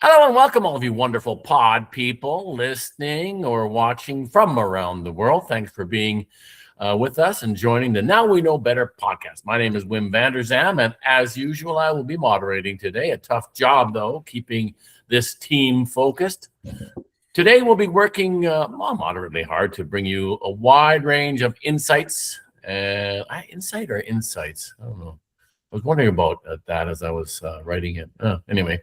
Hello and welcome, all of you wonderful pod people listening or watching from around the world. Thanks for being with us and joining the Now We Know Better podcast. My name is Wim Vanderzam, and as usual, I will be moderating today. A tough job, though, keeping this team focused. Today, we'll be working moderately hard to bring you a wide range of insights. Insight or insights? I don't know. I was wondering about that as I was writing it. Anyway.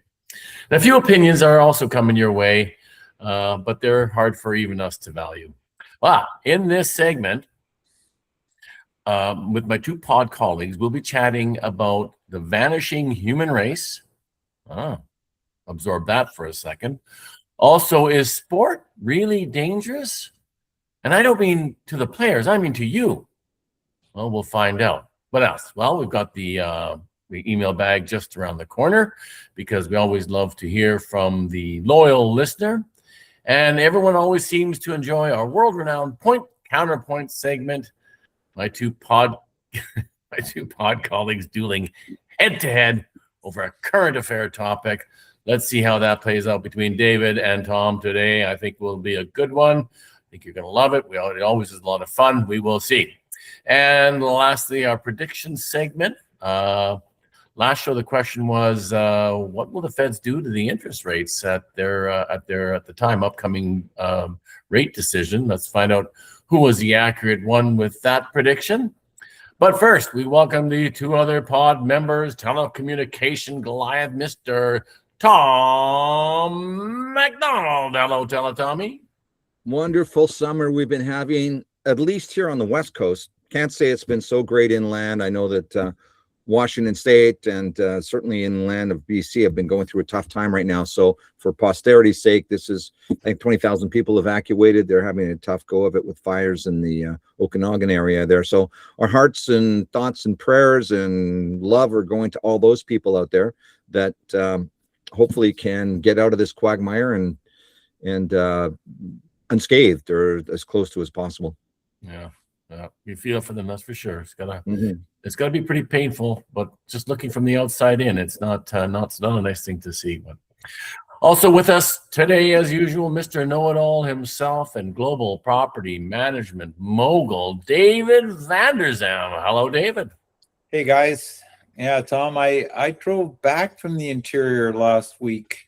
And a few opinions are also coming your way, but they're hard for even us to value. In this segment, with my two pod colleagues, we'll be chatting about the vanishing human race. Absorb that for a second. Also, is sport really dangerous? And I don't mean to the players, I mean to you. Well, we'll find out. What else? Well, we've got the email bag just around the corner because we always love to hear from the loyal listener. And everyone always seems to enjoy our world-renowned point counterpoint segment. My two pod colleagues dueling head-to-head over a current affair topic. Let's see how that plays out between David and Tom today. I think will be a good one. I think you're going to love it. It always is a lot of fun. We will see. And lastly, our prediction segment. Last show, the question was, what will the Feds do to the interest rates at the time upcoming rate decision? Let's find out who was the accurate one with that prediction. But first, we welcome the two other pod members, telecommunication Goliath, Mr. Tom McDonald. Hello, Tommy. Wonderful summer we've been having, at least here on the West Coast. Can't say it's been so great inland. I know that Washington State and certainly inland of BC have been going through a tough time right now. So for posterity's sake, this is, I think 20,000 people evacuated. They're having a tough go of it with fires in the Okanagan area there. So our hearts and thoughts and prayers and love are going to all those people out there that hopefully can get out of this quagmire and unscathed or as close to as possible. Yeah. You feel for them, that's for sure. It's gotta be pretty painful, but just looking from the outside in, it's not a nice thing to see. But also with us today, as usual, Mr. Know-It-All himself and global property management mogul, David Vanderzam. Hello, David. Hey guys. Yeah, Tom, I drove back from the interior last week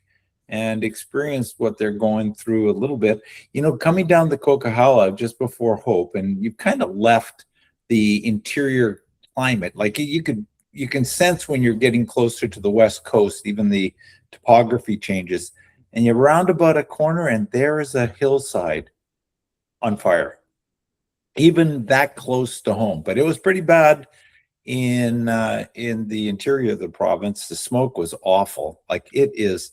and experienced what they're going through a little bit. You know, coming down the Coquihalla just before Hope, and you've kind of left the interior climate. Like you can sense when you're getting closer to the West Coast, even the topography changes. And you round about a corner and there is a hillside on fire. Even that close to home. But it was pretty bad in the interior of the province. The smoke was awful. Like it is,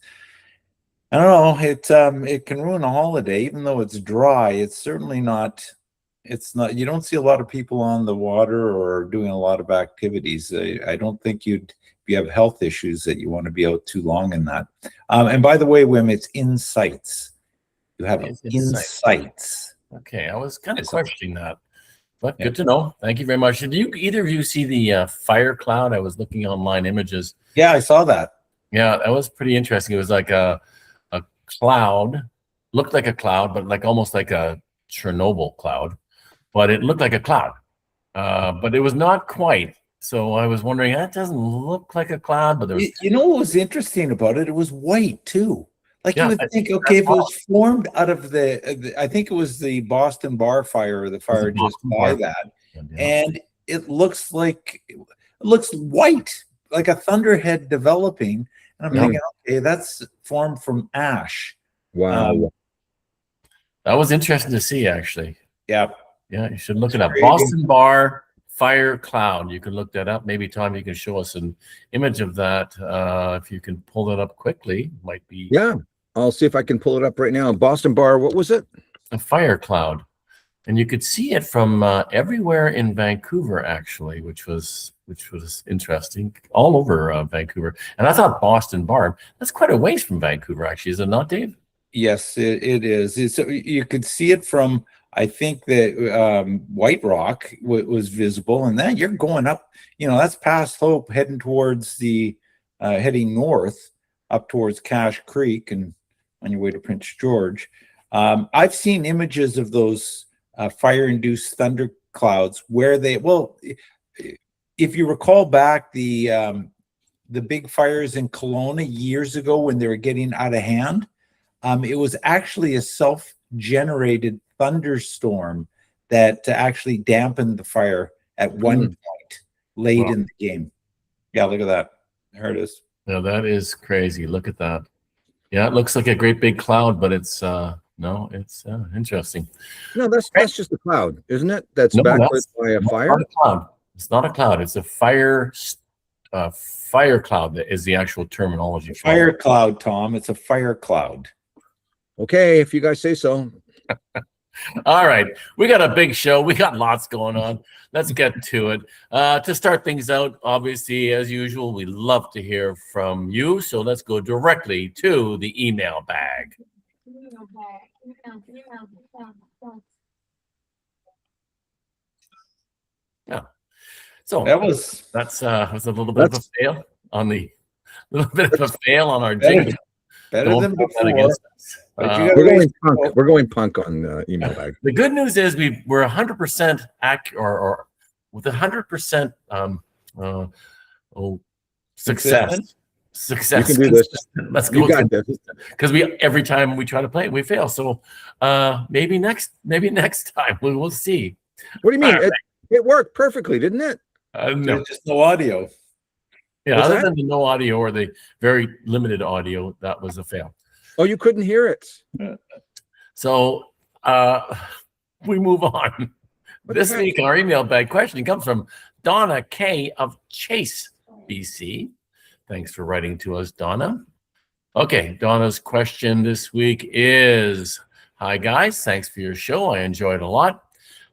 I don't know, it can ruin a holiday, even though it's dry. It's certainly not, you don't see a lot of people on the water or doing a lot of activities. I don't think if you have health issues that you want to be out too long in that. And by the way, Wim, it's insights. You have insights. Okay, I was kind of questioning that, but good to know. Thank you very much. Did either of you see the fire cloud? I was looking online images. Yeah, I saw that. Yeah, that was pretty interesting. It was like a cloud, looked like a cloud, but like almost like a Chernobyl cloud, but it looked like a cloud, but it was not quite. So I was wondering, that doesn't look like a cloud, but there was, you know what was interesting about it? It was white too. Like you would think, okay, if it was formed out of I think it was the Boston Bar fire, or the fire just by that, and it looks white, like a thunderhead developing. And I'm thinking, okay, that's formed from ash. Wow. That was interesting to see, actually. Yeah. Yeah, you should look it up. Boston Bar fire cloud. You can look that up. Maybe, Tom, you can show us an image of that. If you can pull it up quickly, might be. Yeah, I'll see if I can pull it up right now. Boston Bar, what was it? A fire cloud. And you could see it from everywhere in Vancouver, actually, which was interesting, all over Vancouver. And I thought Boston Bar, that's quite a ways from Vancouver, actually, is it not, Dave? Yes, it is. You could see it from, I think that White Rock was visible, and then you're going up, that's past Hope, heading towards heading north. up towards Cache Creek and on your way to Prince George. I've seen images of those fire-induced thunder clouds where they, well, if you recall back the big fires in Kelowna years ago when they were getting out of hand, it was actually a self-generated thunderstorm that actually dampened the fire at one point late in the game. Yeah, look at that. There it is. Yeah, that is crazy. Look at that. Yeah, it looks like a great big cloud, but it's no, it's interesting. No, that's just a cloud, isn't it? That's No, backlit by a fire. Not a cloud. It's not a cloud. It's a fire cloud. That is the actual terminology. Fire cloud, Tom. It's a fire cloud. Okay, if you guys say so. All right, we got a big show. We got lots going on. Let's get to it. To start things out, obviously, as usual, we love to hear from you. So let's go directly to the email bag. Yeah. So that's a little bit of a fail on the our jingle. Better than before. We're going punk on email bag. The good news is we're 100% accurate or with 100% success. Success. You can do this. Let's go. Because every time we try to play it, we fail. So maybe next time we will see. What do you mean? It worked perfectly, didn't it? No. Just no audio. Yeah, other than the no audio or the very limited audio, that was a fail. Oh, you couldn't hear it. So we move on. This week, our email bag question comes from Donna K. of Chase, BC. Thanks for writing to us, Donna. Okay, Donna's question this week is, hi, guys. Thanks for your show. I enjoyed it a lot.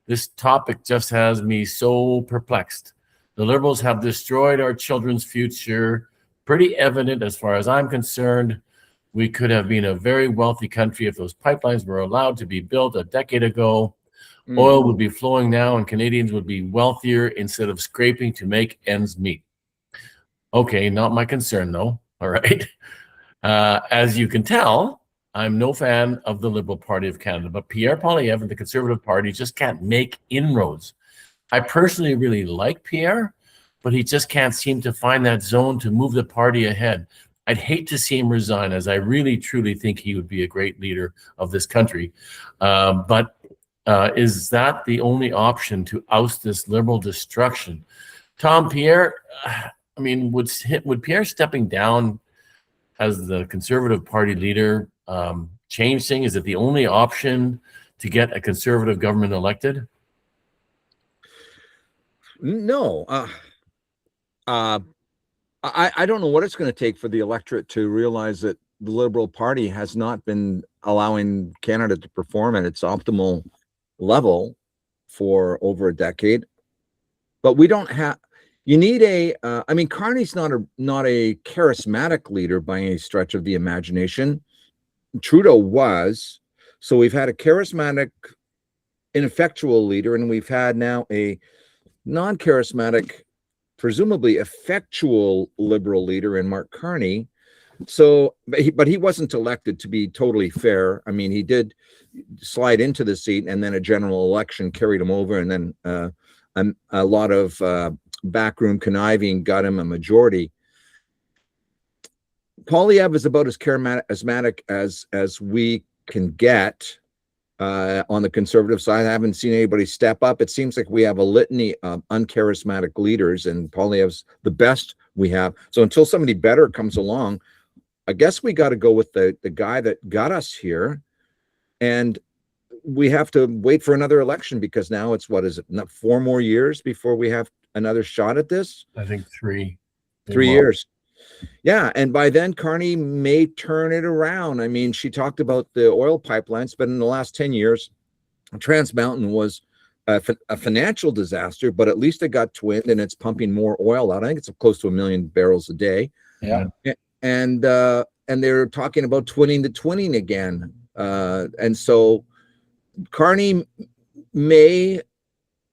This topic just has me so perplexed. The Liberals have destroyed our children's future. Pretty evident as far as I'm concerned. We could have been a very wealthy country if those pipelines were allowed to be built a decade ago. Oil would be flowing now and Canadians would be wealthier instead of scraping to make ends meet. Okay, not my concern though. All right. As you can tell, I'm no fan of the Liberal Party of Canada, but Pierre Poilievre and the Conservative Party just can't make inroads. I personally really like Pierre, but he just can't seem to find that zone to move the party ahead. I'd hate to see him resign, as I really, truly think he would be a great leader of this country. But is that the only option to oust this Liberal destruction? Tom, Pierre, I mean, would Pierre stepping down as the Conservative Party leader change things? Is it the only option to get a Conservative government elected? No. I don't know what it's going to take for the electorate to realize that the Liberal Party has not been allowing Canada to perform at its optimal level for over a decade. But we don't have. You need I mean, Carney's not a charismatic leader by any stretch of the imagination. Trudeau was. So we've had a charismatic, ineffectual leader, and we've had now a non-charismatic, presumably effectual Liberal leader in Mark Carney. So, but he wasn't elected, to be totally fair. I mean, he did slide into the seat, and then a general election carried him over, and then a lot of backroom conniving got him a majority. Poilievre is about as charismatic as we can get on the Conservative side. I haven't seen anybody step up. It seems like we have a litany of uncharismatic leaders, and Poilievre's the best we have. So until somebody better comes along, I guess we got to go with the guy that got us here, and we have to wait for another election, because now it's, what is it, 4 more years before we have another shot at this? I think 3. 3 years. Yeah, and by then Carney may turn it around. I mean, she talked about the oil pipelines, but in the last 10 years, Trans Mountain was a financial disaster, but at least it got twinned and it's pumping more oil out. I think it's close to 1 million barrels a day. Yeah. And they're talking about twinning again. And so Carney may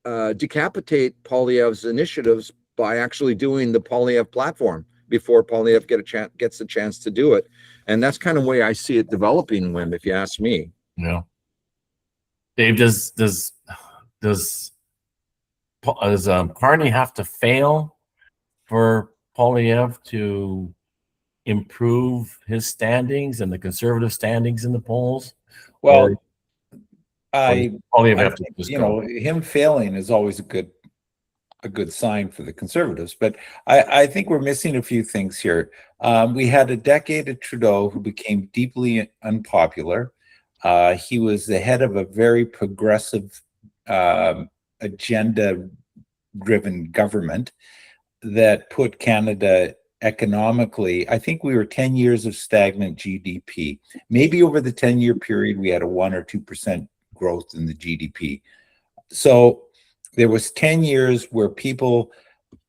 decapitate Poilievre's initiatives by actually doing the Poilievre platform. before Polyev gets the chance to do it. And that's kind of the way I see it developing, Wim, if you ask me. Yeah. Dave, does Carney have to fail for Polyev to improve his standings and the conservative standings in the polls? Well, Polyev have to think, just you go? know, him failing is always a good sign for the conservatives. But I think we're missing a few things here. We had a decade of Trudeau who became deeply unpopular. He was the head of a very progressive agenda-driven government that put Canada economically. I think we were 10 years of stagnant GDP. Maybe over the 10-year period, we had a 1 or 2% growth in the GDP. So there was 10 years where people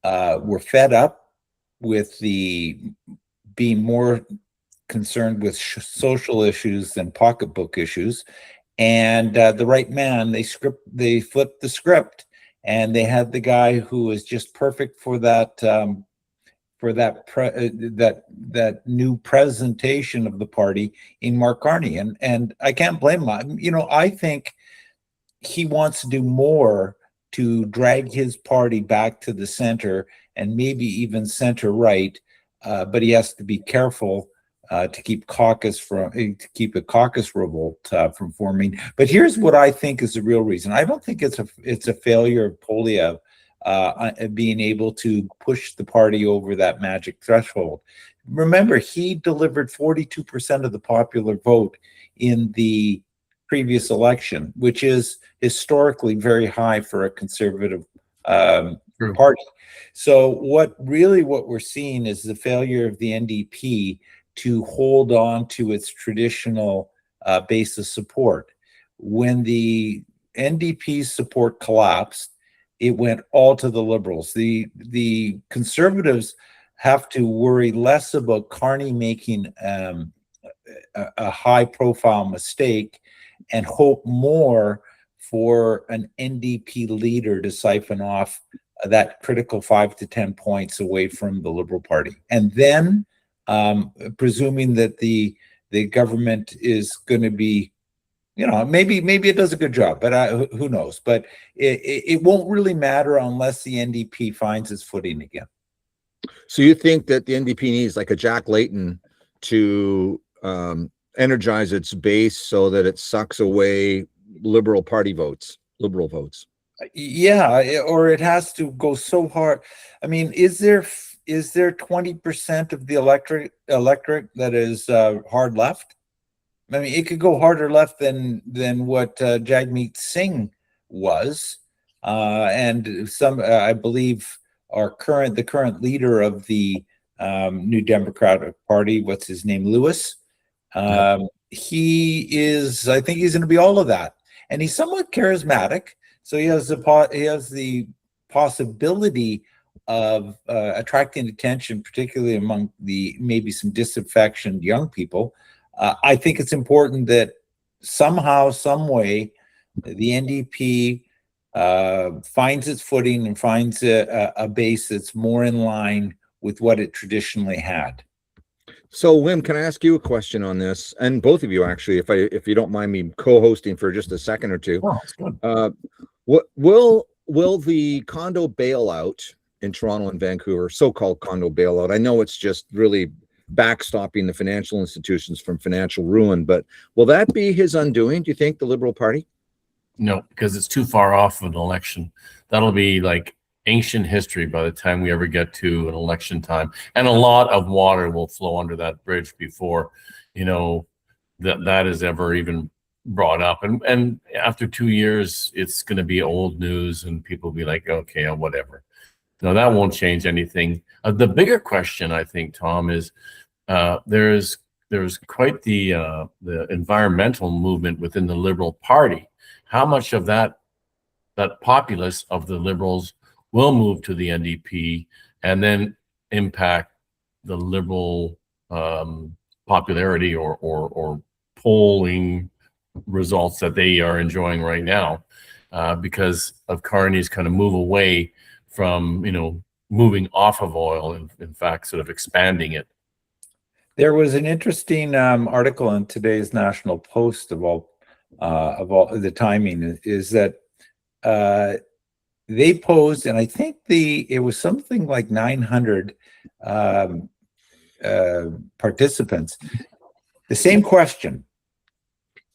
were fed up with the being more concerned with social issues than pocketbook issues. And the right man, they flipped the script, and they had the guy who was just perfect for that that new presentation of the party in Mark Carney. And I can't blame him. You know, I think he wants to do more to drag his party back to the center and maybe even center right, but he has to be careful to keep a caucus revolt from forming. But here's what I think is the real reason. I don't think it's a failure of Polyev being able to push the party over that magic threshold. Remember, he delivered 42% of the popular vote in the previous election, which is historically very high for a conservative party. So what we're seeing is the failure of the NDP to hold on to its traditional base of support. When the NDP's support collapsed, it went all to the Liberals. The Conservatives have to worry less about Carney making a high-profile mistake and hope more for an NDP leader to siphon off that critical 5 to 10 points away from the Liberal Party. And then, presuming that the government is going to be, you know, maybe it does a good job, but who knows? But it won't really matter unless the NDP finds its footing again. So you think that the NDP needs like a Jack Layton to energize its base so that it sucks away Liberal votes? Yeah, or it has to go so hard. I mean, is there 20% of the electorate that is hard left? I mean, it could go harder left than what Jagmeet Singh was, and some I believe the current leader of the New Democratic Party, what's his name, Lewis. He is, I think he's going to be all of that, and he's somewhat charismatic, so he has the possibility of attracting attention, particularly among the maybe some disaffectioned young people. I think it's important that somehow, some way, the NDP finds its footing and finds a base that's more in line with what it traditionally had. So, Wim, can I ask you a question on this? And both of you, actually, if you don't mind me co-hosting for just a second or two. Oh, that's good. What will the condo bailout in Toronto and Vancouver, so-called condo bailout? I know it's just really backstopping the financial institutions from financial ruin, but will that be his undoing, do you think, the Liberal Party? No, because it's too far off of an election. That'll be like ancient history by the time we ever get to an election time, and a lot of water will flow under that bridge before, you know, that is ever even brought up. And after 2 years, it's going to be old news, and people will be like, okay, whatever. No, that won't change anything. The bigger question, I think, Tom, is there's quite the environmental movement within the Liberal Party. How much of that populace of the Liberals will move to the NDP and then impact the Liberal popularity or polling results that they are enjoying right now, because of Carney's kind of move away from, you know, moving off of oil, and in fact, sort of expanding it. There was an interesting article in today's National Post of all the timing is that they posed, and I think it was something like 900 participants. The same question,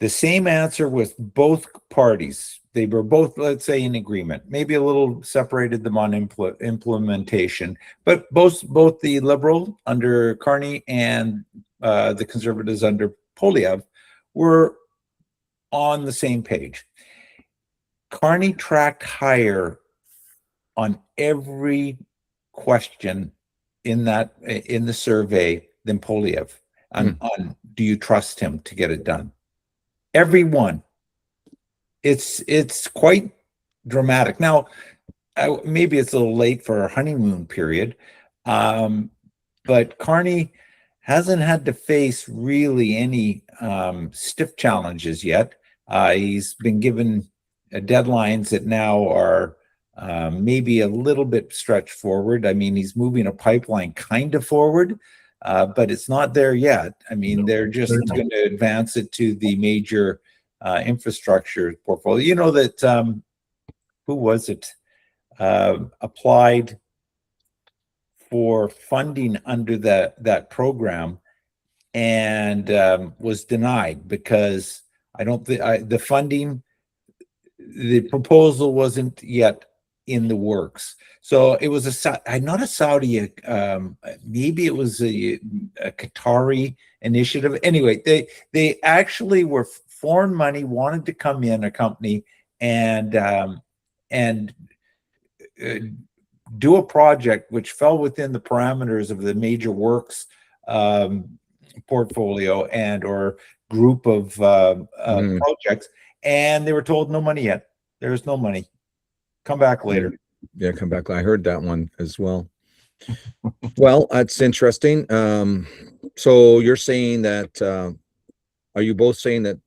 the same answer with both parties. They were both, let's say, in agreement, maybe a little separated them on implementation, but both the Liberal under Carney and the Conservatives under Poilievre were on the same page. Carney tracked higher on every question in the survey than Poilievre on do you trust him to get it done? Every one. It's quite dramatic. Now, maybe it's a little late for our honeymoon period, but Carney hasn't had to face really any stiff challenges yet. He's been given deadlines that now are maybe a little bit stretched forward. I mean, he's moving a pipeline kind of forward, but it's not there yet. I mean, they're just going to advance it to the major infrastructure portfolio. You know that who was it applied for funding under that program and was denied because I don't think the funding, the proposal wasn't yet in the works. So it was not a Saudi, maybe it was a Qatari initiative. Anyway, they actually were foreign money wanted to come in a company and do a project which fell within the parameters of the major works portfolio and or group of projects, and they were told no money yet. There's no money. Come back later. Yeah, come back. I heard that one as well. Well, that's interesting. So you're saying that are you both saying that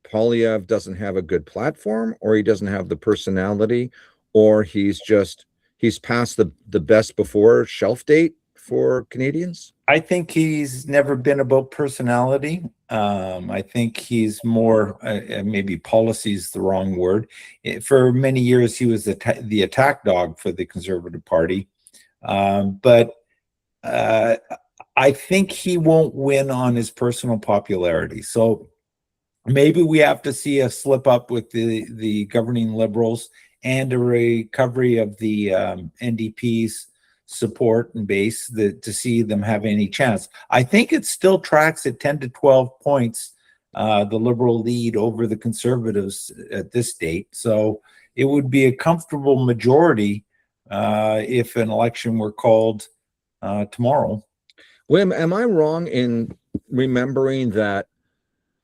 Poilievre doesn't have a good platform, or he doesn't have the personality, or he's past the best before shelf date for Canadians? I think he's never been about personality. I think he's more, maybe policy is the wrong word. For many years, he was the attack dog for the Conservative Party. But I think he won't win on his personal popularity. So maybe we have to see a slip up with the governing Liberals and a recovery of the NDP's support and base to see them have any chance. I think it still tracks at 10 to 12 points, the Liberal lead over the Conservatives at this date. So it would be a comfortable majority if an election were called tomorrow. Wim, am I wrong in remembering that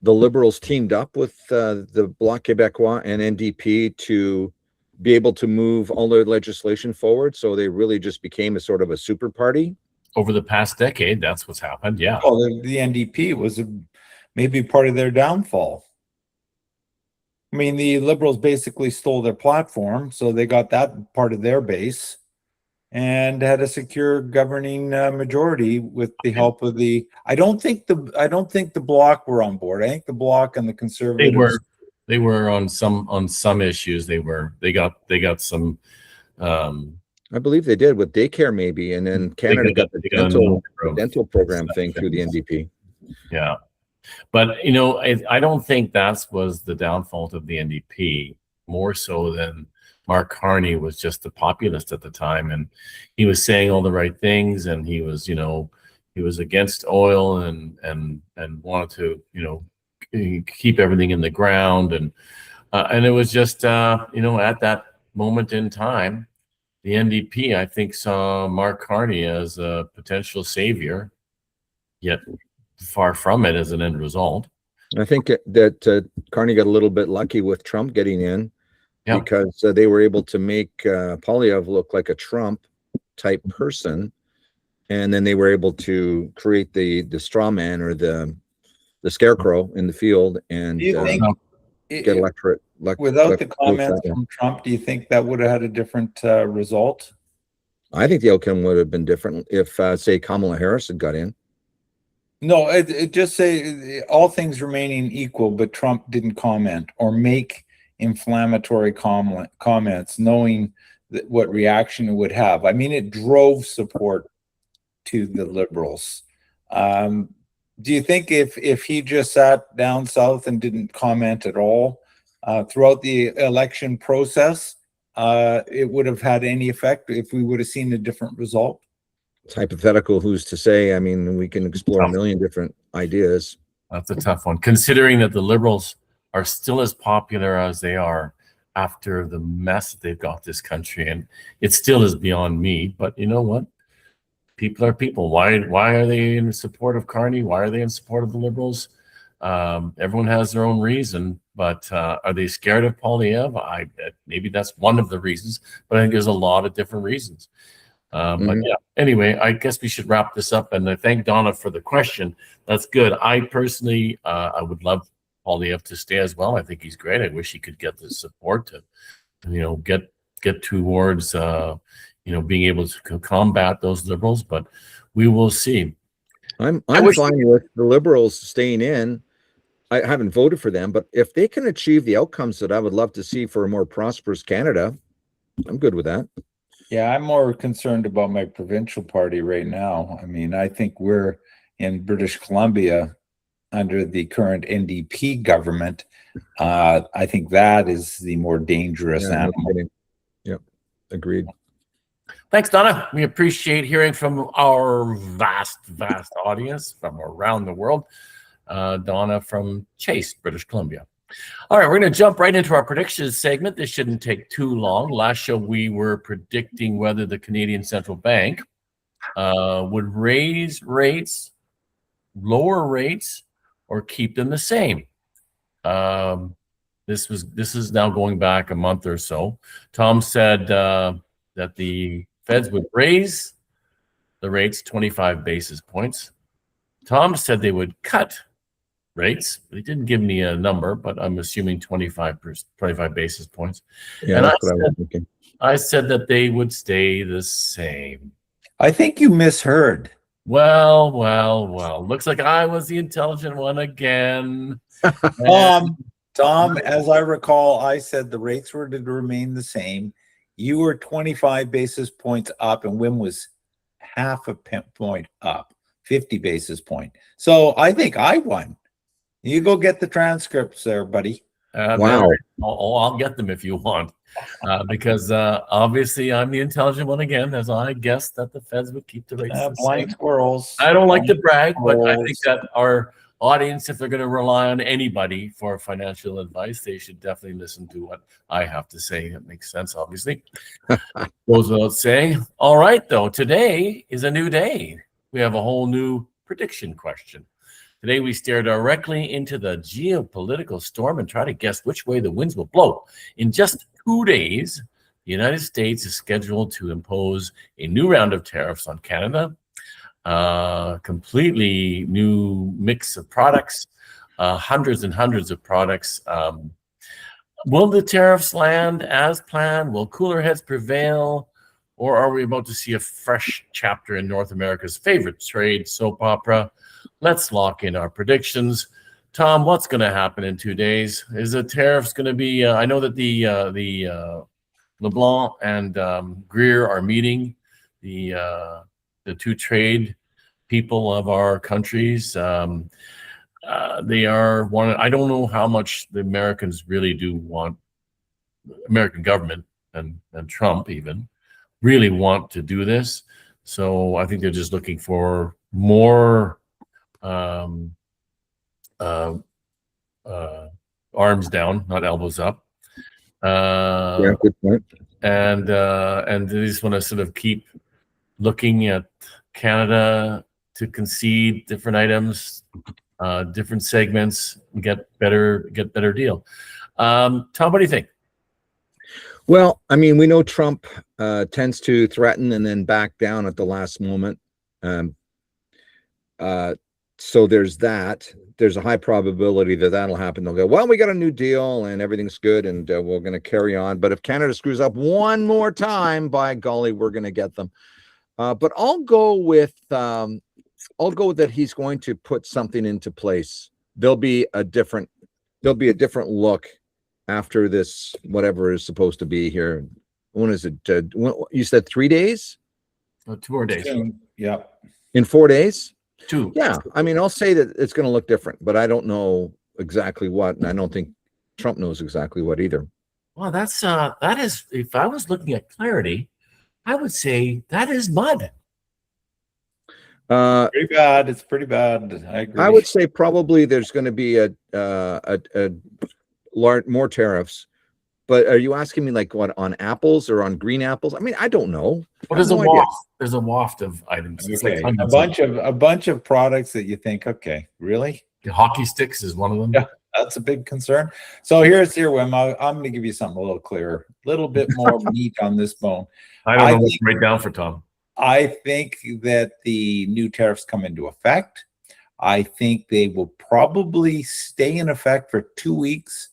the Liberals teamed up with the Bloc Québécois and NDP to be able to move all their legislation forward? So they really just became a sort of a super party over the past decade. That's what's happened. Yeah. Well, the NDP was maybe part of their downfall. I mean, the Liberals basically stole their platform, so they got that part of their base and had a secure governing majority with the help of the. I don't think the Bloc were on board. I think the Bloc and the Conservatives. They were on some issues. They got some. I believe they did with daycare maybe, and then Canada got the dental program thing through the NDP. Yeah, but I don't think that was the downfall of the NDP. More so than Mark Carney was just a populist at the time, and he was saying all the right things, and he was against oil and wanted to keep everything in the ground, and it was just at that moment in time, the NDP I think saw Mark Carney as a potential savior, yet far from it as an end result. I think that Carney got a little bit lucky with Trump getting in, because they were able to make Poilievre look like a Trump type person, and then they were able to create the straw man or the scarecrow in the field and get electorate. Without the comments from Trump, do you think that would have had a different result? I think the outcome would have been different if, say, Kamala Harris had got in. No, it just say all things remaining equal, but Trump didn't comment or make inflammatory comments, knowing what reaction it would have. I mean, it drove support to the Liberals. Do you think if he just sat down south and didn't comment at all throughout the election process, it would have had any effect if we would have seen a different result? It's hypothetical. Who's to say? I mean, we can explore a million different ideas. That's a tough one, considering that the Liberals are still as popular as they are after the mess that they've got this country. And it still is beyond me. But you know what? People are people. Why are they in support of Carney? Why are they in support of the Liberals? Everyone has their own reason. But are they scared of Poilievre? Maybe that's one of the reasons. But I think there's a lot of different reasons. But yeah, anyway, I guess we should wrap this up. And I thank Donna for the question. That's good. I personally, I would love Poilievre to stay as well. I think he's great. I wish he could get the support to, get towards, being able to combat those Liberals. But we will see. I'm fine with the Liberals staying in. I haven't voted for them, but if they can achieve the outcomes that I would love to see for a more prosperous Canada, I'm good with that. Yeah, I'm more concerned about my provincial party right now. I mean, I think we're in British Columbia under the current NDP government. I think that is the more dangerous animal. Yep, agreed. Thanks, Donna. We appreciate hearing from our vast audience from around the world. Donna from Chase, British Columbia. All right, we're going to jump right into our predictions segment. This shouldn't take too long. Last show, we were predicting whether the Canadian Central Bank would raise rates, lower rates, or keep them the same. This is now going back a month or so. Tom said that the Feds would raise the rates 25 basis points. Tom said they would cut rates. They didn't give me a number, but I'm assuming 25 basis points. Yeah, and that's what I was thinking. I said that they would stay the same. I think you misheard. Well. Looks like I was the intelligent one again. Tom, as I recall, I said the rates were to remain the same. You were 25 basis points up, and Wim was half a point up, 50 basis point. So I think I won. You go get the transcripts there, buddy. Wow. I'll get them if you want. Because obviously I'm the intelligent one again, as I guessed that the Feds would keep the rates the blind same. Squirrels. I don't like to brag, but I think that our audience, if they're going to rely on anybody for financial advice, they should definitely listen to what I have to say. It makes sense, obviously. Goes without saying. All right, though, today is a new day. We have a whole new prediction question. Today, we stare directly into the geopolitical storm and try to guess which way the winds will blow. In just 2 days, the United States is scheduled to impose a new round of tariffs on Canada, completely new mix of products, hundreds and hundreds of products. Will the tariffs land as planned? Will cooler heads prevail? Or are we about to see a fresh chapter in North America's favorite trade soap opera? Let's lock in our predictions. Tom, what's going to happen in 2 days? Is the tariffs going to be? I know that the LeBlanc and Greer are meeting, the two trade people of our countries. They are one. I don't know how much the Americans really do want. American government and Trump even really want to do this. So I think they're just looking for more arms down, not elbows up. Yeah, good point. And they just want to sort of keep looking at Canada to concede different items, different segments, and get better deal. Tom, what do you think? Well, I mean, we know Trump tends to threaten and then back down at the last moment. So there's that. There's a high probability that that'll happen. They'll go, well, we got a new deal and everything's good and we're going to carry on. But if Canada screws up one more time, by golly, we're going to get them. But I'll go with that he's going to put something into place. There'll be a different look after this, whatever is supposed to be here. When is it? You said 3 days? 2 more days. Yeah. In 4 days? 2. Yeah. I mean, I'll say that it's going to look different, but I don't know exactly what, and I don't think Trump knows exactly what either. Well, that is, if I was looking at clarity, I would say that is mud. Pretty bad. It's pretty bad. I agree. I would say probably there's going to be a large more tariffs. But are you asking me like what, on apples or on green apples? I mean, I don't know. Well, there's a waft. There's a waft of items. It's Okay. like a bunch of products that you think, okay, really? The hockey sticks is one of them. Yeah, that's a big concern. So here, Wim. I'm going to give you something a little clearer, a little bit more meat on this bone. I don't know what's right down for Tom. I think that the new tariffs come into effect. I think they will probably stay in effect for 2 weeks,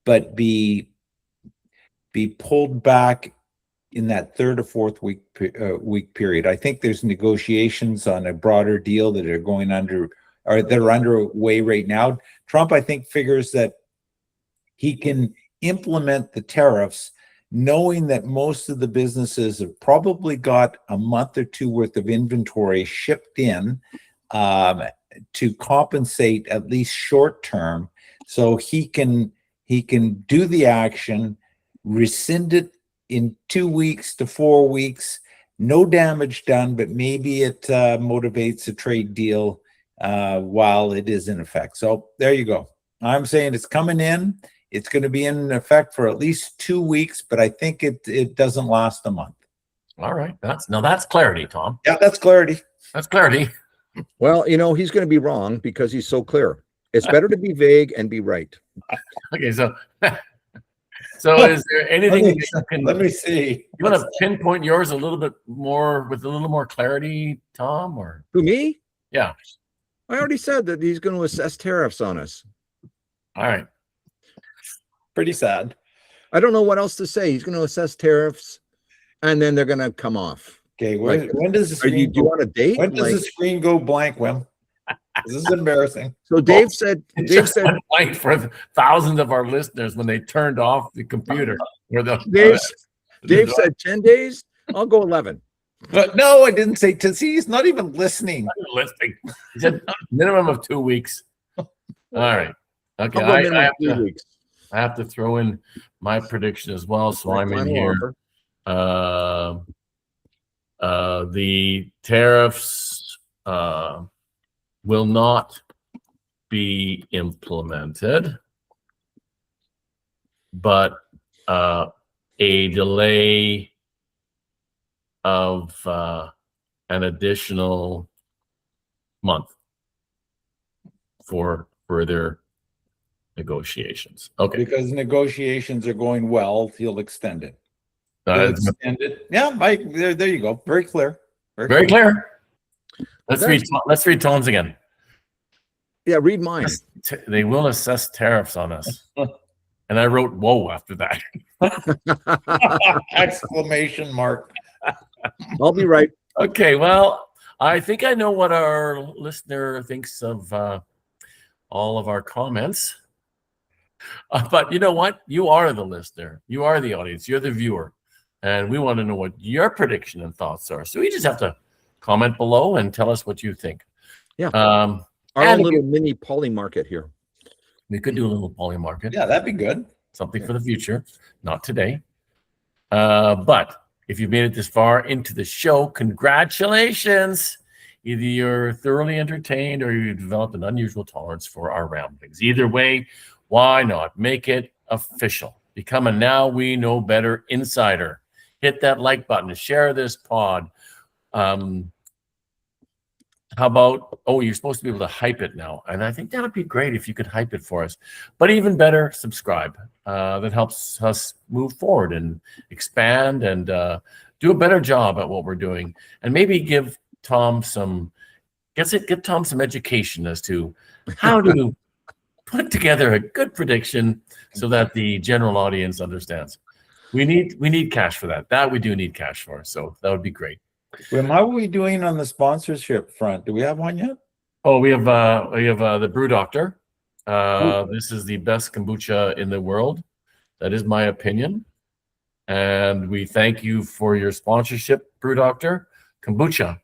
but be pulled back in that third or fourth week period. I think there's negotiations on a broader deal that are going under, or that are underway right now. Trump, I think, figures that he can implement the tariffs knowing that most of the businesses have probably got a month or two worth of inventory shipped in to compensate at least short term, so he can do the action, rescind it in 2 weeks to 4 weeks, no damage done, but maybe it motivates a trade deal while it is in effect. So there you go. I'm saying it's coming in. It's going to be in effect for at least 2 weeks, but I think it doesn't last a month. All right. That's clarity, Tom. Yeah, that's clarity. That's clarity. Well, he's going to be wrong because he's so clear. It's better to be vague and be right. Okay, so is there anything let me see. You want to pinpoint yours a little bit more with a little more clarity, Tom? Or Who, me? Yeah. I already said that he's going to assess tariffs on us. All right. Pretty sad. I don't know what else to say. He's going to assess tariffs, and then they're going to come off. Okay, when does the screen do you want a date? When does the screen go blank, Wim? This is embarrassing. So Dave said blank for thousands of our listeners when they turned off the computer. Dave said 10 days. I'll go 11. But no, I didn't say to see. He's not even listening. He said minimum of 2 weeks. All right. Okay. I have to throw in my prediction as well. So I'm in here. The tariffs will not be implemented, but a delay of an additional month for further negotiations. Okay. Because negotiations are going well, he'll extend it. Yeah, Mike, there you go. Very clear. Very clear. Let's read Tom's again. Yeah, read mine. They will assess tariffs on us. And I wrote whoa after that. Exclamation mark. I'll be right. Okay, well, I think I know what our listener thinks of all of our comments. But you know what? You are the listener. You are the audience. You're the viewer. And we want to know what your prediction and thoughts are. So you just have to comment below and tell us what you think. Yeah. Our little mini poly market here. We could do a little poly market. Yeah, that'd be good. Something for the future, not today. But if you've made it this far into the show, congratulations. Either you're thoroughly entertained or you've developed an unusual tolerance for our ramblings. Either way, why not make it official? Become a Now We Know Better insider. Hit that like button. Share this pod. How about, you're supposed to be able to hype it now. And I think that would be great if you could hype it for us. But even better, subscribe. That helps us move forward and expand and do a better job at what we're doing. And maybe give Tom some get Tom some education as to how to put together a good prediction so that the general audience understands. We need cash for that. That we do need cash for. So that would be great. Well, how are we doing on the sponsorship front? Do we have one yet? Oh, we have the Brew Doctor. This is the best kombucha in the world. That is my opinion. And we thank you for your sponsorship, Brew Doctor. Kombucha,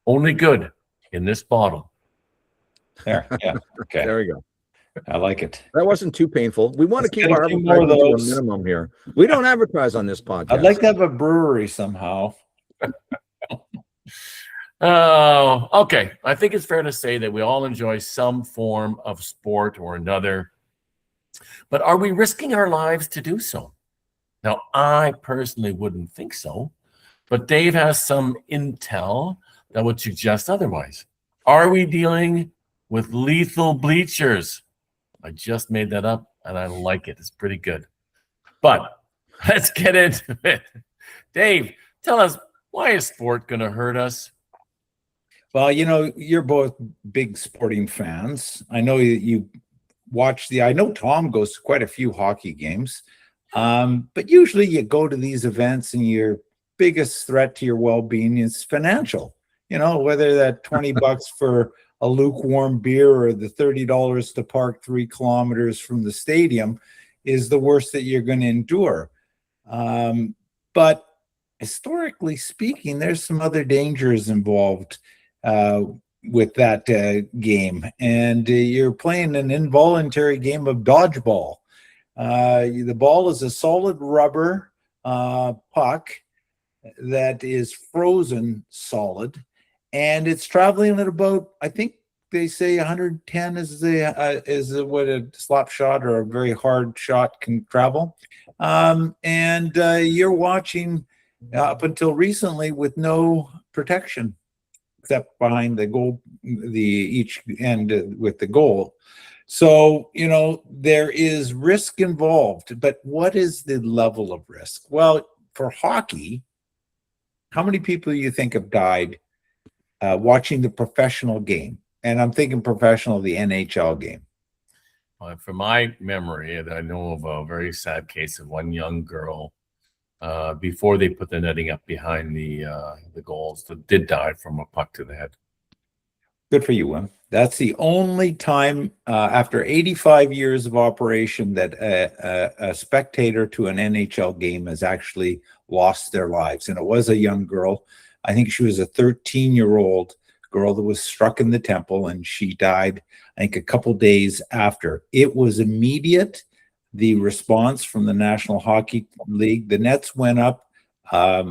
only good in this bottle. There, yeah, okay. There we go. I like it. That wasn't too painful. We want to keep our advertising to a minimum here. We don't advertise on this podcast. I'd like to have a brewery somehow. Oh, okay. I think it's fair to say that we all enjoy some form of sport or another. But are we risking our lives to do so? Now, I personally wouldn't think so. But Dave has some intel that would suggest otherwise. Are we dealing with lethal bleachers? I just made that up, and I like it. It's pretty good. But let's get into it. Dave, tell us, why is sport going to hurt us? Well, you're both big sporting fans. I know you watch I know Tom goes to quite a few hockey games. But usually you go to these events and your biggest threat to your well-being is financial. Whether that $20 for a lukewarm beer or the $30 to park 3 kilometers from the stadium is the worst that you're going to endure. But historically speaking, there's some other dangers involved with that game. And you're playing an involuntary game of dodgeball. The ball is a solid rubber puck that is frozen solid, and it's traveling at about, I think they say 110 is what a slap shot or a very hard shot can travel. And you're watching up until recently with no protection except behind the goal, each end with the goal. So, there is risk involved, but what is the level of risk? Well, for hockey, how many people do you think have died watching the professional game? And I'm thinking professional, the NHL game. From my memory, I know of a very sad case of one young girl before they put the netting up behind the goals that did die from a puck to the head. Good for you, Wim. That's the only time after 85 years of operation that a spectator to an NHL game has actually lost their lives. And it was a young girl. I think she was a 13-year-old girl that was struck in the temple, and she died, I think, a couple days after. It was immediate, the response from the National Hockey League. The nets went up, I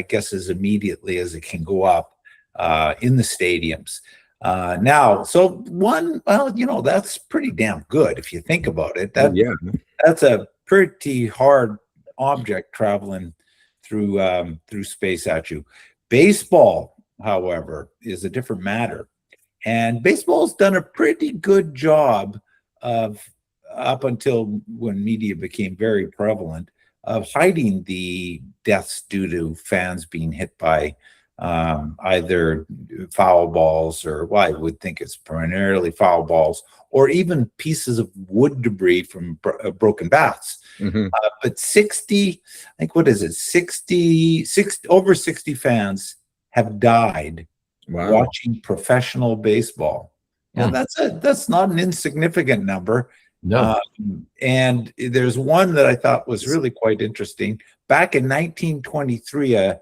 guess as immediately as it can go up in the stadiums. That's pretty damn good if you think about it. That's a pretty hard object traveling through space at you. Baseball, however, is a different matter, and baseball's done a pretty good job of, up until when media became very prevalent, of hiding the deaths due to fans being hit by either foul balls or, I would think it's primarily foul balls, or even pieces of wood debris from broken bats. Mm-hmm. But 60, I think, what is it? 60, over 60 fans have died watching professional baseball. And that's not an insignificant number. No. And there's one that I thought was really quite interesting. Back in 1923, a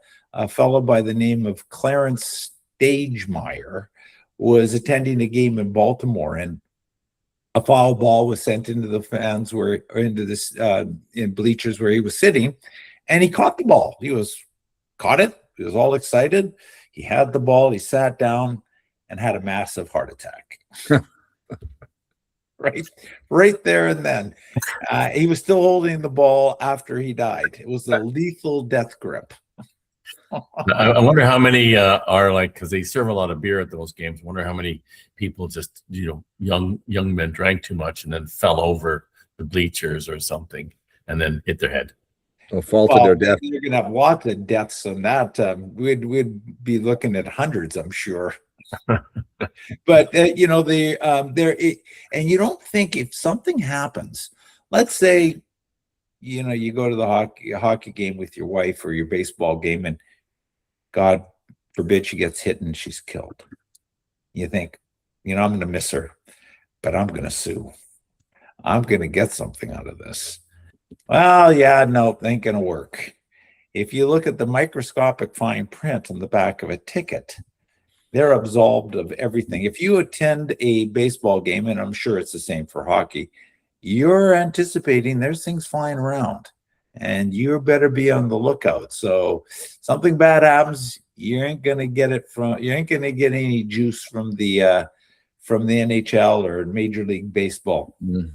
fellow by the name of Clarence Stagemeyer was attending a game in Baltimore, and a foul ball was sent into the fans in bleachers where he was sitting, and he caught the ball. He caught it. He was all excited. He had the ball. He sat down and had a massive heart attack. Right there and then. He was still holding the ball after he died. It was a lethal death grip. I wonder how many are like, because they serve a lot of beer at those games. I wonder how many people just, young men drank too much and then fell over the bleachers or something and then hit their head. Or fall to their death. You're going to have lots of deaths on that. We'd be looking at hundreds, I'm sure. But and you don't think if something happens, let's say, you go to the hockey game with your wife or your baseball game, and God forbid she gets hit and she's killed. You think, I'm going to miss her, but I'm going to sue. I'm going to get something out of this. Well, yeah, no, ain't going to work. If you look at the microscopic fine print on the back of a ticket, they're absolved of everything. If you attend a baseball game, and I'm sure it's the same for hockey, you're anticipating there's things flying around, and you better be on the lookout. So something bad happens, you ain't gonna get any juice from the NHL or Major League Baseball. Mm.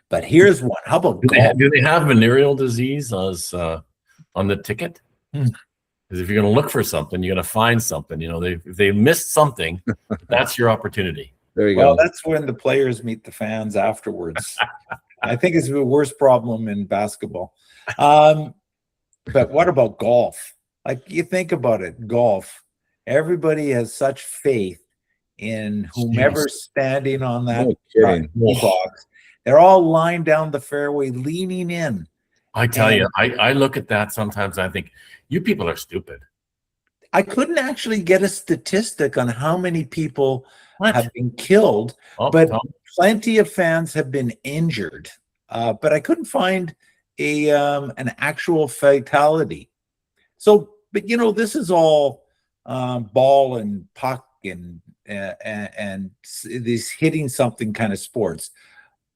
But here's one. How about golf? Do they have venereal disease as on the ticket? Because if you're going to look for something, you're going to find something. If they missed something, that's your opportunity. There you go. Well, that's when the players meet the fans afterwards. I think it's the worst problem in basketball. But what about golf? Like, you think about it, golf. Everybody has such faith in whomever's standing on that tee box. They're all lined down the fairway, leaning in. I tell you, I look at that sometimes. I think, you people are stupid. I couldn't actually get a statistic on how many people have been killed, but plenty of fans have been injured. But I couldn't find an actual fatality. So, but this is all ball and puck and these hitting something kind of sports.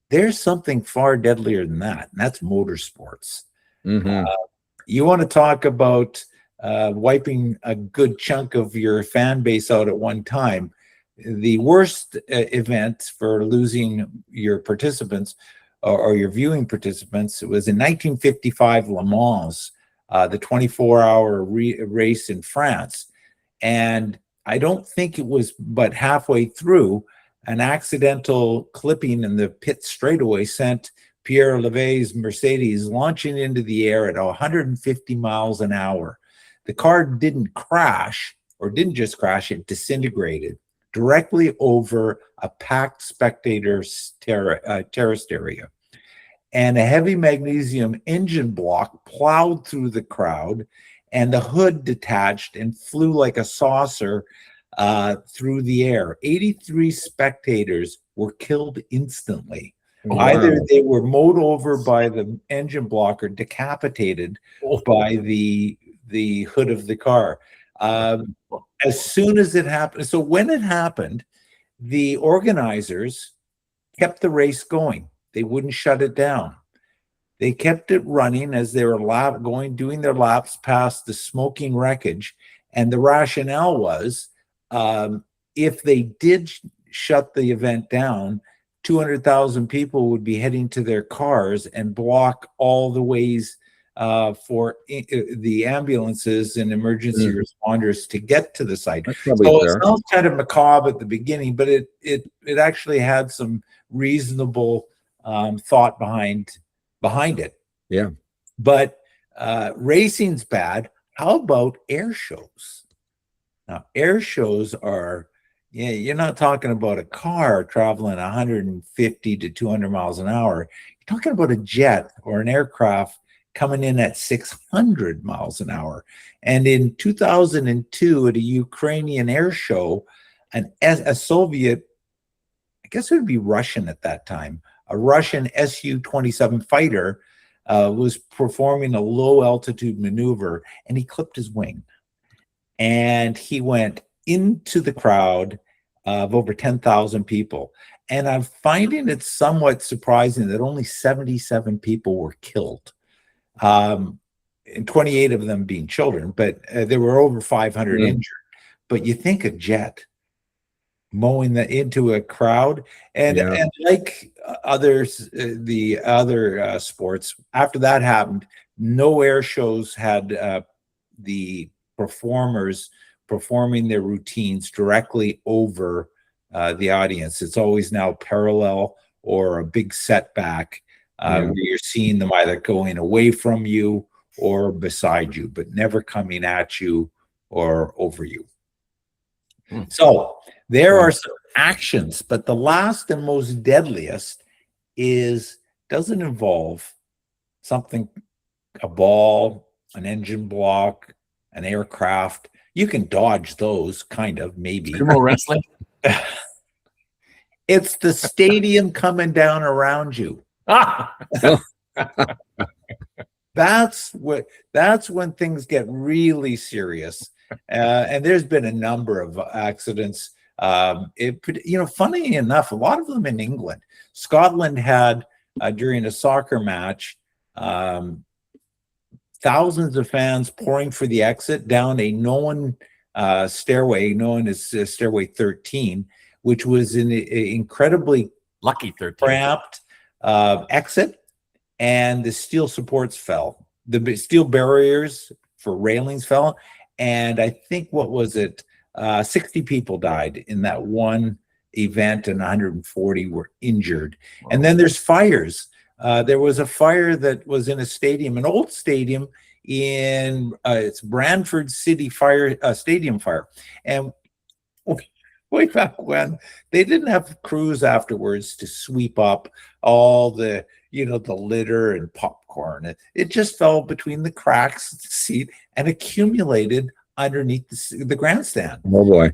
There's something far deadlier than that, and that's motorsports. Mm-hmm. You want to talk about wiping a good chunk of your fan base out at one time. The worst event for losing your participants or your viewing participants was in 1955 Le Mans, the 24-hour race in France. And I don't think it was but halfway through, an accidental clipping in the pit straightaway sent Pierre Levay's Mercedes launching into the air at 150 miles an hour. The car didn't crash, or didn't just crash, it disintegrated directly over a packed spectators terraced area. And a heavy magnesium engine block plowed through the crowd, and the hood detached and flew like a saucer through the air. 83 spectators were killed instantly. Wow. Either they were mowed over by the engine block or decapitated by the hood of the car. As soon as it happened, so when it happened, the organizers kept the race going. They wouldn't shut it down. They kept it running as they were doing their laps past the smoking wreckage. And the rationale was, if they did shut the event down, 200,000 people would be heading to their cars and block all the ways for the ambulances and emergency responders to get to the site. So it sounds kind of macabre at the beginning, but it actually had some reasonable thought behind it. Yeah. But racing's bad. How about air shows? Now, air shows are, you're not talking about a car traveling 150 to 200 miles an hour. You're talking about a jet or an aircraft coming in at 600 miles an hour. And in 2002, at a Ukrainian air show, a Soviet, I guess it would be Russian at that time, a Russian Su-27 fighter was performing a low-altitude maneuver, and he clipped his wing. And he went into the crowd of over 10,000 people. And I'm finding it somewhat surprising that only 77 people were killed, and 28 of them being children, but there were over 500 injured. But you think a jet mowing into a crowd, and like the other sports, after that happened, no air shows had the performers performing their routines directly over the audience. It's always now parallel or a big setback where you're seeing them either going away from you or beside you, but never coming at you or over you. So there are some actions, but the last and most deadliest doesn't involve something, a ball, an engine block, an aircraft. You can dodge those, kind of, maybe. Sumo wrestling? It's the stadium coming down around you. That's when things get really serious. And there's been a number of accidents. Funny enough, a lot of them in England. Scotland had during a soccer match, thousands of fans pouring for the exit down a known stairway known as Stairway 13, which was an incredibly lucky 13 cramped exit, and the steel supports fell. The steel barriers for railings fell, and I think, 60 people died in that one event, and 140 were injured. Wow. And then there's fires. There was a fire that was in a stadium, an old stadium in it's Brantford City Fire Stadium fire, and way back when they didn't have crews afterwards to sweep up all the the litter and popcorn. It just fell between the cracks of the seat and accumulated underneath the grandstand. Oh boy!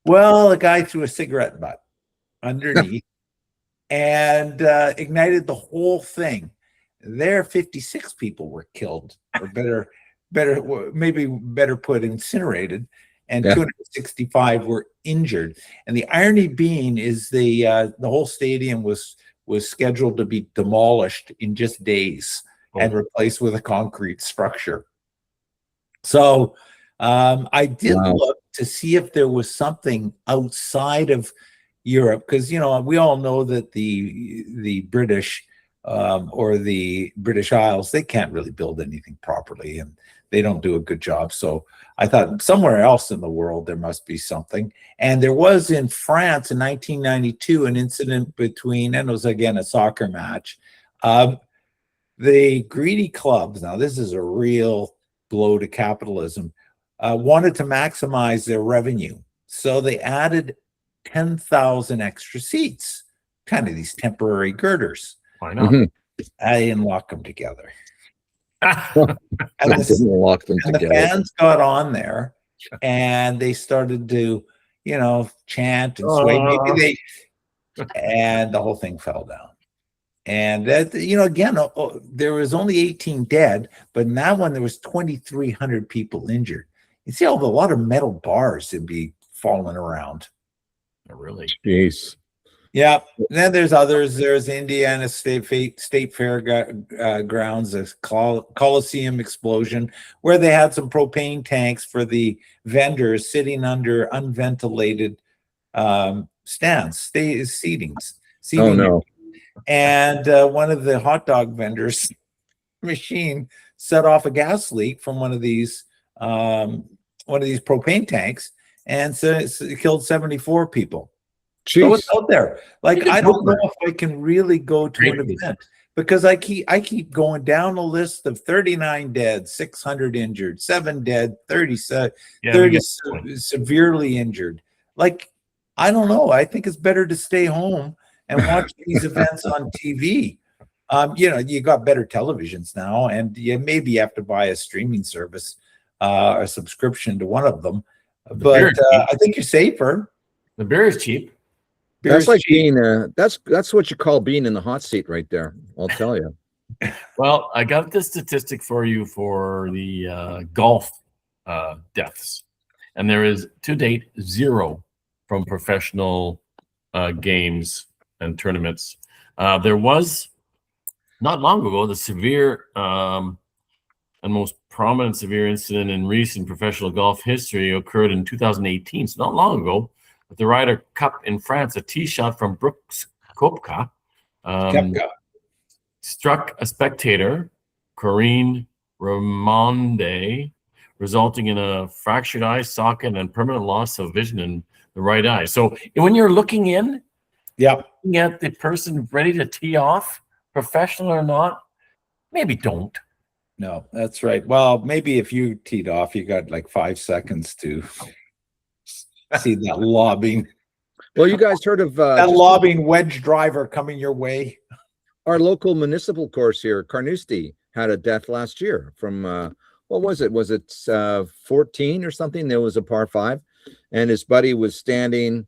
Well, a guy threw a cigarette butt underneath. And ignited the whole thing. There, 56 people were killed, or better put, incinerated, and 265 were injured. And the irony being is the whole stadium was scheduled to be demolished in just days and replaced with a concrete structure. So I did look to see if there was something outside of Europe, because we all know that the British or the British Isles, they can't really build anything properly, and they don't do a good job. So I thought somewhere else in the world there must be something. And there was in France in 1992 an incident between, and it was again a soccer match. The greedy clubs, now this is a real blow to capitalism, wanted to maximize their revenue, so they added 10,000 extra seats, kind of these temporary girders. Why not? I didn't lock them together. And the fans got on there and they started to, chant and sway. Maybe and the whole thing fell down. And that, again, there was only 18 dead, but in that one there was 2,300 people injured. You see, a lot of metal bars would be falling around. Really? Jeez. Yeah. And then there's others. There's Indiana State Fair grounds, a Coliseum explosion, where they had some propane tanks for the vendors sitting under unventilated stands, seatings. Oh no! And one of the hot dog vendors' machine set off a gas leak from one of these propane tanks. And so it killed 74 people. Jeez. So it's out there. Like, I don't know if I can really go to an event, because I keep going down a list of 39 dead, 600 injured, 7 dead, 30 severely injured. Like, I don't know. I think it's better to stay home and watch these events on TV. You got better televisions now, and maybe you have to buy a streaming service, a subscription to one of them. But I think you're safer. The beer is cheap. That's like being that's what you call being in the hot seat right there. I'll tell you. Well, I got the statistic for you for the golf deaths, and there is to date 0 from professional games and tournaments. There was not long ago the severe and most prominent severe incident in recent professional golf history occurred in 2018. So not long ago, with the Ryder Cup in France, a tee shot from Brooks Koepka struck a spectator, Corinne Ramonde, resulting in a fractured eye socket and permanent loss of vision in the right eye. So when you're looking looking at the person ready to tee off, professional or not, maybe don't. No, that's right. Well, maybe if you teed off, you got like 5 seconds to See that lobbing, Well, you guys heard of that lobbing wedge driver coming your way. our local municipal course here, Carnoustie, had a death last year from what was it? Was it 14 or something? There was a par 5, and his buddy was standing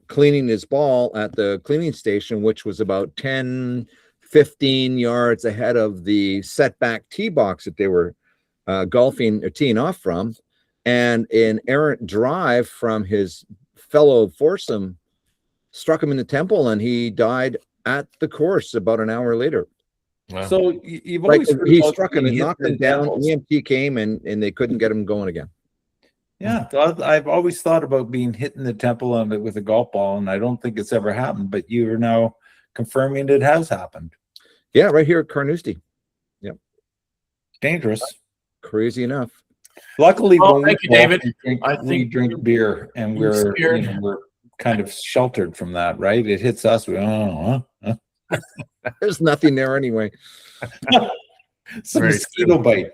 cleaning his ball at the cleaning station, which was about 10, 15 yards ahead of the setback tee box that they were golfing or teeing off from. And an errant drive from his fellow foursome struck him in the temple, and he died at the course about an hour later. Wow. So you've Like always heard he about struck him being and hit knocked in him the down. temples. EMT came and they couldn't get him going again. Yeah, I've always thought about being hit in the temple on it with a golf ball, and I don't think it's ever happened. But you are now confirming it has happened. Yeah, right here at Carnoustie. Dangerous. Crazy enough. Luckily, Well, when thank you, golf, David. we drink beer, and you're we're scared. we're kind of sheltered from that, right? It hits us. We There's nothing there anyway. some Very mosquito bite.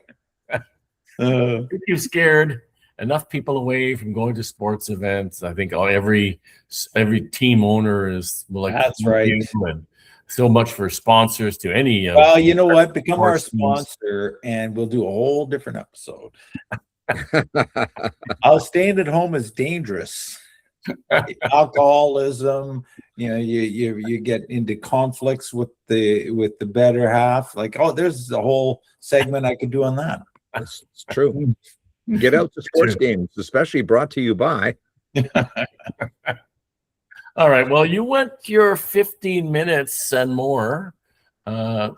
If you scared enough people away from going to sports events, I think every team owner is like, That's right. And so much for sponsors to any. Well, you know what? Become our sports teams. sponsor, and we'll do a whole different episode. Staying at home is dangerous. Alcoholism, you get into conflicts with the better half. Like, there's a whole segment I could do on that. It's true. Get out to sports games, especially brought to you by. All right. Well, you went your 15 minutes and more.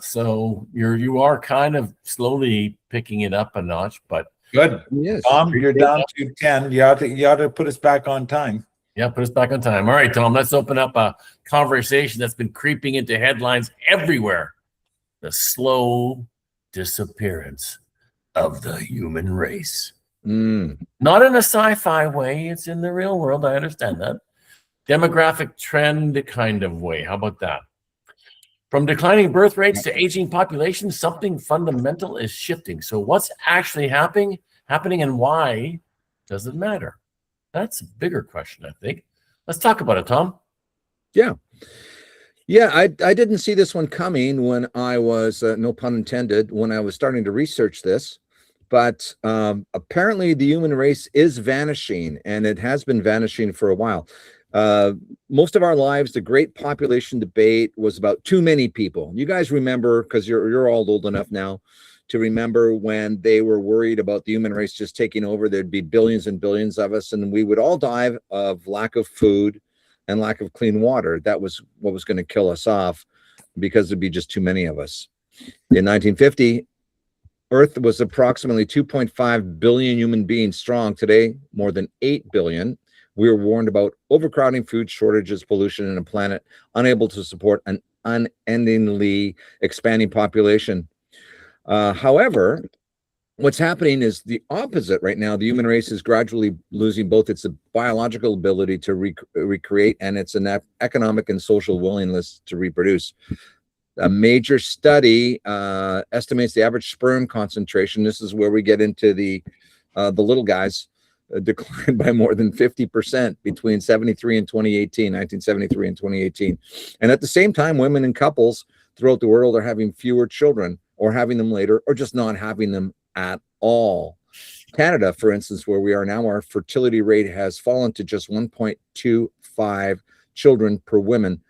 So you are kind of slowly picking it up a notch, but Good. Yes. Tom, you're down to 10. You ought to put us back on time. yeah, put us back on time. All right, Tom, let's open up a conversation that's been creeping into headlines everywhere. The slow disappearance of the human race. Not in a sci-fi way. It's in the real world. I understand that. Demographic trend kind of way. How about that? From declining birth rates to aging population, something fundamental is shifting. So what's actually happening and why does it matter? That's a bigger question, I think. Let's talk about it, Tom. Yeah, I didn't see this one coming when I was, no pun intended, when I was starting to research this. But apparently the human race is vanishing, and it has been vanishing for a while. Most of our lives, the great population debate was about too many people. You guys remember, because you're all old enough now to remember when they were worried about the human race just taking over. There'd be billions and billions of us, and we would all die of lack of food and lack of clean water. That was what was going to kill us off, because there'd be just too many of us. In 1950, Earth was approximately 2.5 billion human beings strong. Today, more than 8 billion. We were warned about overcrowding, food shortages, pollution, and a planet unable to support an unendingly expanding population. However, what's happening is the opposite right now. The human race is gradually losing both its biological ability to recreate and its economic and social willingness to reproduce. A major study estimates the average sperm concentration. This is where we get into the little guys. Declined by more than 50% between 1973 and 2018. And at the same time, women and couples throughout the world are having fewer children, or having them later, or just not having them at all. Canada, for instance, where we are now, our fertility rate has fallen to just 1.25 children per woman.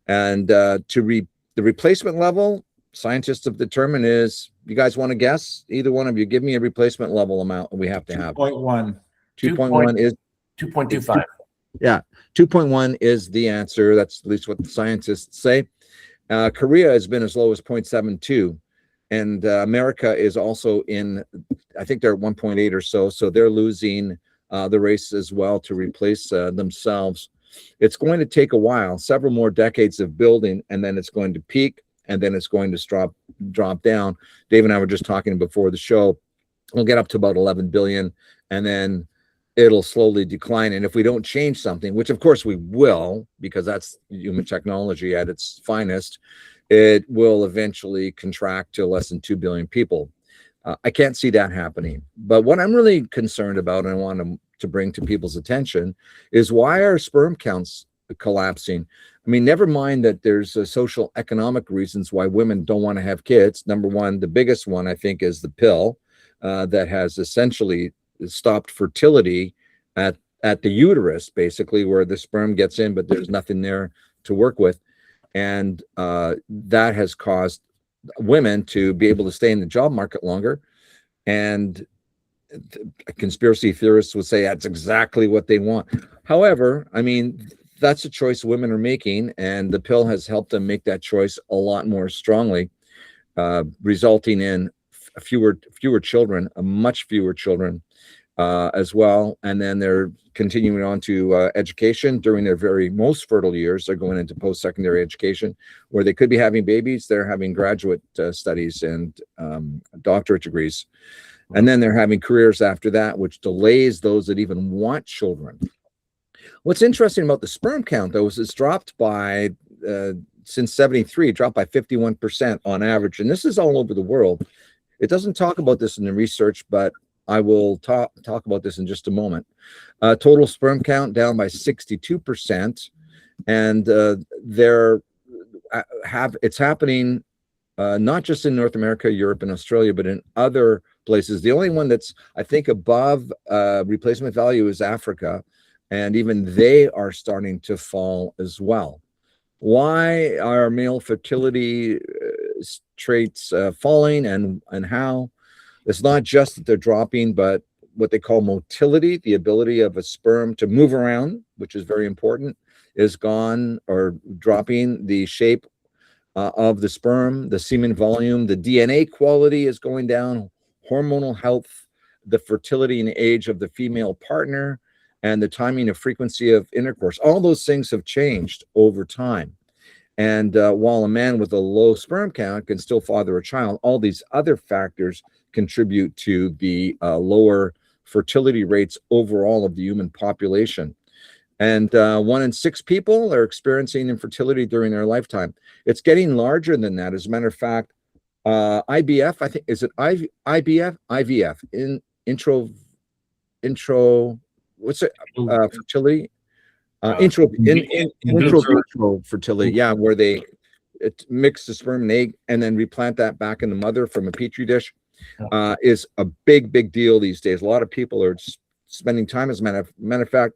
And the replacement level, scientists have determined is, you guys want to guess? Either one of you, give me a replacement level amount we have to have. 2.1. 2.1 is 2.25. Yeah, 2.1 is the answer. That's at least what the scientists say. Korea has been as low as 0.72, and America is also I think they're at 1.8 or so. So they're losing the race as well to replace themselves. It's going to take a while, several more decades of building, and then it's going to peak, and then it's going to drop down. Dave and I were just talking before the show. We'll get up to about 11 billion, and then it'll slowly decline. And if we don't change something, which of course we will, because that's human technology at its finest, it will eventually contract to less than 2 billion people. I can't see that happening. But what I'm really concerned about, and I want to bring to people's attention, is why are sperm counts collapsing? I mean, never mind that there's social economic reasons why women don't want to have kids. Number one, the biggest one, I think, is the pill that has essentially stopped fertility at the uterus, basically, where the sperm gets in, but there's nothing there to work with. And that has caused women to be able to stay in the job market longer. And conspiracy theorists would say that's exactly what they want. However, I mean, that's a choice women are making, and the pill has helped them make that choice a lot more strongly, resulting in fewer children, much fewer children as well. And then they're continuing on to education during their very most fertile years. They're going into post-secondary education where they could be having babies. They're having graduate studies and doctorate degrees. And then they're having careers after that, which delays those that even want children. What's interesting about the sperm count, though, is it's dropped by, since 73, dropped by 51% on average. And this is all over the world. It doesn't talk about this in the research, but I will talk about this in just a moment. Total sperm count down by 62%. And it's happening not just in North America, Europe, and Australia, but in other places. The only one that's, I think, above replacement value is Africa. And even they are starting to fall as well. Why are male fertility traits falling, and how? It's not just that they're dropping, but what they call motility, the ability of a sperm to move around, which is very important, is gone or dropping. The shape of the sperm, the semen volume, the DNA quality is going down, hormonal health, the fertility and age of the female partner, and the timing of frequency of intercourse. All those things have changed over time. And while a man with a low sperm count can still father a child, all these other factors contribute to the lower fertility rates overall of the human population. And 1 in 6 people are experiencing infertility during their lifetime. It's getting larger than that. As a matter of fact, IBF, I think, is it IBF? IVF, what's it? Fertility? In vitro fertility, yeah, where they mix the sperm and egg and then replant that back in the mother from a petri dish, is a big deal these days. A lot of people are spending time. As a matter of fact,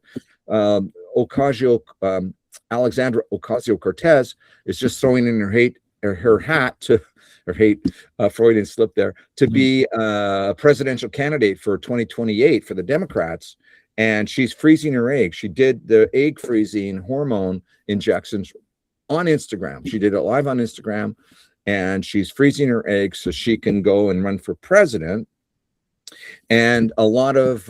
Alexandra Ocasio-Cortez is just throwing in her hat to Freudian slip there, to be a presidential candidate for 2028 for the Democrats. And she's freezing her egg. She did the egg freezing hormone injections on Instagram. She did it live on Instagram, and she's freezing her eggs so she can go and run for president. And a lot of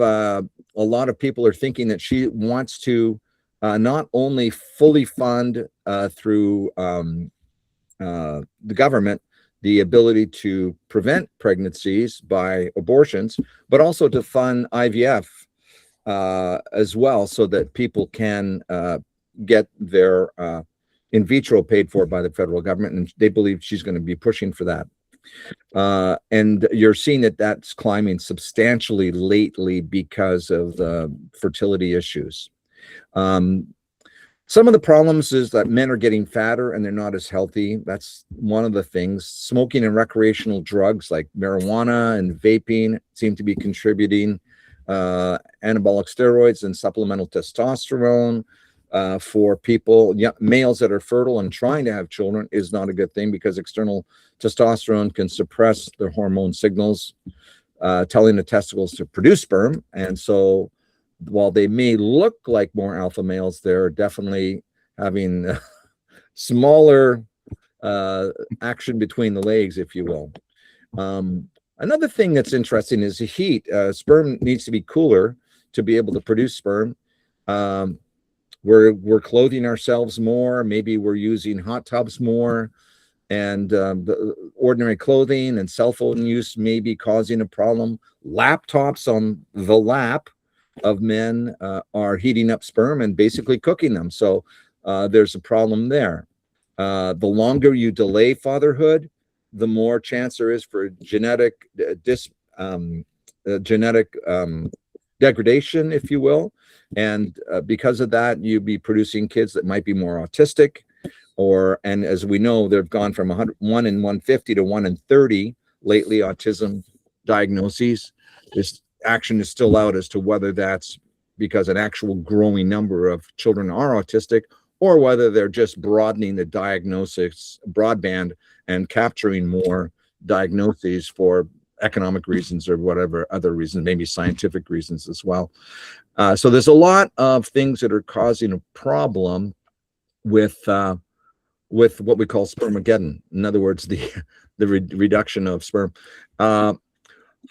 people are thinking that she wants to not only fully fund through the government the ability to prevent pregnancies by abortions, but also to fund IVF as well, so that people can get their in vitro paid for by the federal government. And they believe she's going to be pushing for that. And you're seeing that that's climbing substantially lately because of the fertility issues. Some of the problems is that men are getting fatter and they're not as healthy. That's one of the things. Smoking and recreational drugs like marijuana and vaping seem to be contributing. Anabolic steroids and supplemental testosterone for people, males that are fertile and trying to have children, is not a good thing, because external testosterone can suppress the hormone signals telling the testicles to produce sperm. And so while they may look like more alpha males, they're definitely having smaller action between the legs, if you will. Another thing that's interesting is the heat. Sperm needs to be cooler to be able to produce sperm. We're clothing ourselves more. Maybe we're using hot tubs more, and the ordinary clothing and cell phone use may be causing a problem. Laptops on the lap of men are heating up sperm and basically cooking them. So there's a problem there. The longer you delay fatherhood, the more chance there is for genetic degradation, if you will. And because of that, you'd be producing kids that might be more autistic, and as we know, they've gone from 1 in 150 to 1 in 30 lately, autism diagnoses. This action is still out as to whether that's because an actual growing number of children are autistic, or whether they're just broadening the diagnosis broadband and capturing more diagnoses for economic reasons or whatever other reasons, maybe scientific reasons as well. So there's a lot of things that are causing a problem with what we call spermageddon. In other words, the reduction of sperm. How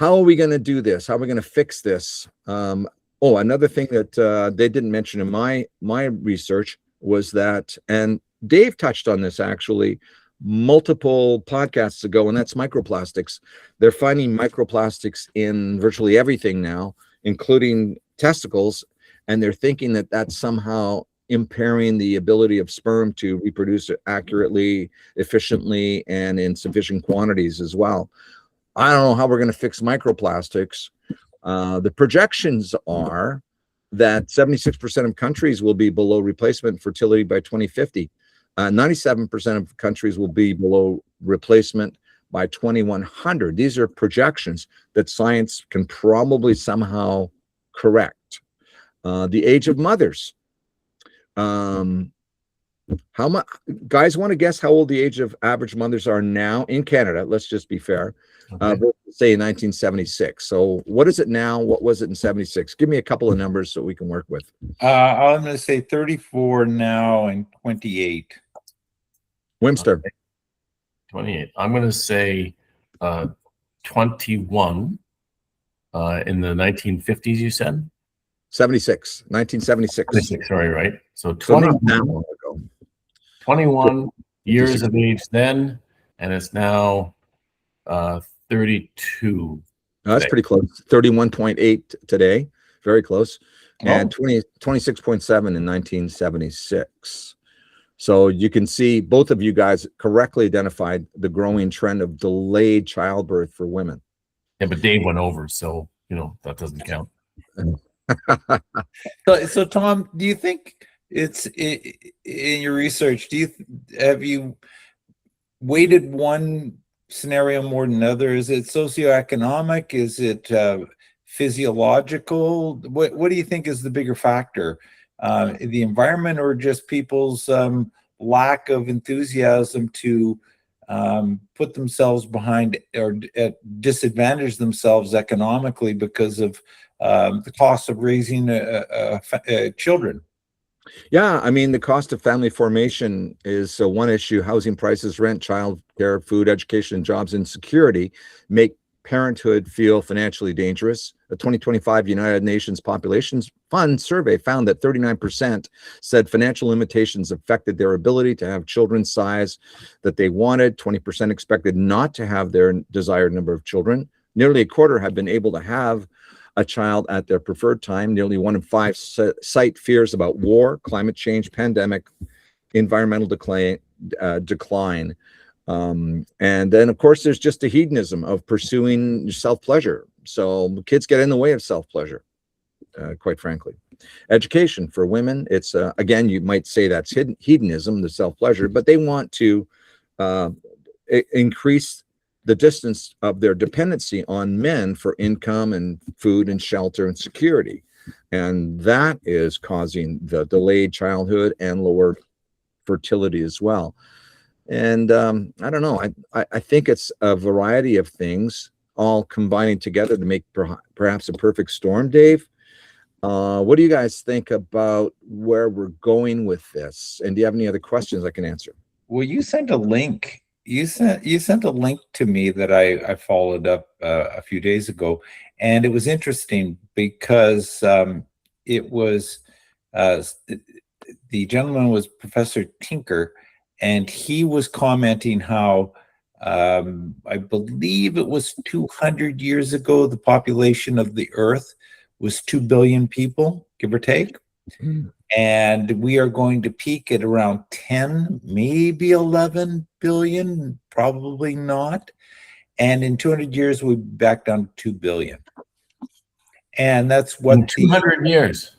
are we going to do this? How are we going to fix this? Another thing that they didn't mention in my research was that, and Dave touched on this actually multiple podcasts ago, and that's microplastics. They're finding microplastics in virtually everything now, including testicles, and they're thinking that that's somehow impairing the ability of sperm to reproduce accurately, efficiently, and in sufficient quantities as well. I don't know how we're going to fix microplastics. The projections are that 76% of countries will be below replacement fertility by 2050. 97% of countries will be below replacement by 2100. These are projections that science can probably somehow correct. The age of mothers. How much, guys, want to guess how old the age of average mothers are now in Canada? Let's just be fair. Okay. Say in 1976. So what is it now? What was it in 76? Give me a couple of numbers so we can work with. I'm going to say 34 now and 28. Wimster. Okay. 28. I'm going to say 21 in the 1950s, you said? 76, 1976. 76, sorry, right? So 21, not that long ago. 21 years of age then, and it's now 32. That's pretty close. 31.8 today. Very close. And 26.7 in 1976. So you can see both of you guys correctly identified the growing trend of delayed childbirth for women. Yeah, but Dave went over, so that doesn't count. So Tom, do you think it's in your research? Have you weighted one scenario more than another? Is it socioeconomic? Is it physiological? What do you think is the bigger factor? The environment, or just people's lack of enthusiasm to put themselves behind or disadvantage themselves economically because of the cost of raising children? Yeah, I mean, the cost of family formation is one issue. Housing prices, rent, child care, food, education, jobs, and security make parenthood feel financially dangerous. The 2025 United Nations Population Fund survey found that 39% said financial limitations affected their ability to have children size that they wanted. 20% expected not to have their desired number of children. Nearly a quarter have been able to have a child at their preferred time. Nearly 1 in 5 cite fears about war, climate change, pandemic, environmental decline. And then, of course, there's just the hedonism of pursuing self-pleasure. So kids get in the way of self-pleasure, quite frankly. Education for women, it's, again, you might say that's hedonism, the self-pleasure, but they want to increase the distance of their dependency on men for income and food and shelter and security. And that is causing the delayed childhood and lower fertility as well. And I don't know, I think it's a variety of things all combining together to make perhaps a perfect storm. Dave, what do you guys think about where we're going with this? And do you have any other questions I can answer? Well, you sent a link. You sent a link to me that I followed up a few days ago, and it was interesting because it was the gentleman was Professor Tinker, and he was commenting how I believe it was 200 years ago the population of the Earth was 2 billion people, give or take. And we are going to peak at around 10, maybe 11 billion, probably not. And in 200 years, we'll be back down to 2 billion. And that's what in 200 years.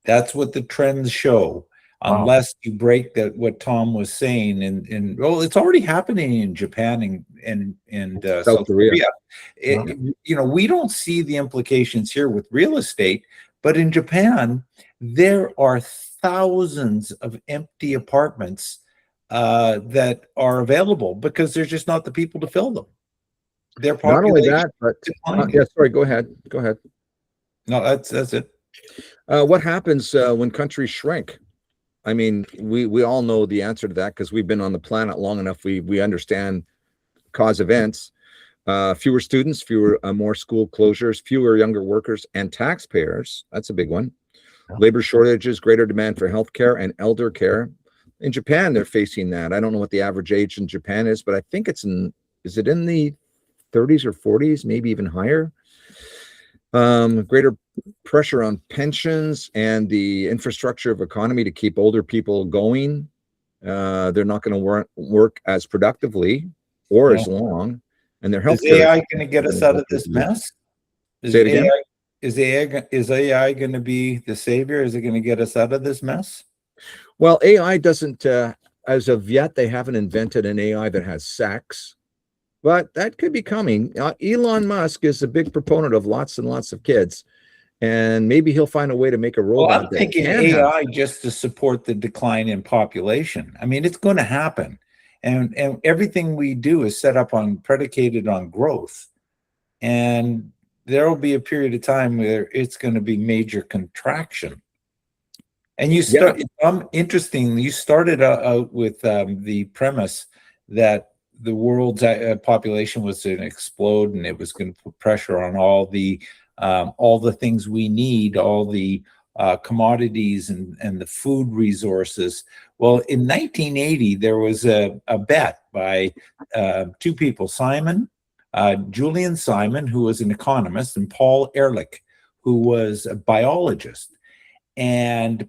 That's what the trends show. Wow. Unless you break that, what Tom was saying, and well, it's already happening in Japan and South Korea. We don't see the implications here with real estate, but in Japan, there are thousands of empty apartments that are available because there's just not the people to fill them. Not only that, but yeah, sorry, go ahead. No, that's it. What happens when countries shrink? I mean, we all know the answer to that because we've been on the planet long enough. We understand cause events. Fewer students, more school closures, fewer younger workers and taxpayers. That's a big one. Labor shortages, greater demand for healthcare and elder care. In Japan, they're facing that. I don't know what the average age in Japan is, but I think is it in the 30s or 40s, maybe even higher? Greater pressure on pensions and the infrastructure of economy to keep older people going. They're not going to work as productively or as long, and their health. Is AI going to get us out of this mess? Say it again. Is AI going to be the savior? Is it going to get us out of this mess? Well, AI doesn't, as of yet, they haven't invented an AI that has sex. But that could be coming. Elon Musk is a big proponent of lots and lots of kids, and maybe he'll find a way to make a robot. Well, I'm thinking AI just to support the decline in population. I mean, it's going to happen, and everything we do is predicated on growth, and there will be a period of time where it's going to be major contraction. And you start. Interestingly, you started out with the premise that the world's population was going to explode, and it was going to put pressure on all the things we need, all the commodities and the food resources. Well, in 1980, there was a bet by two people, Julian Simon, who was an economist, and Paul Ehrlich, who was a biologist. And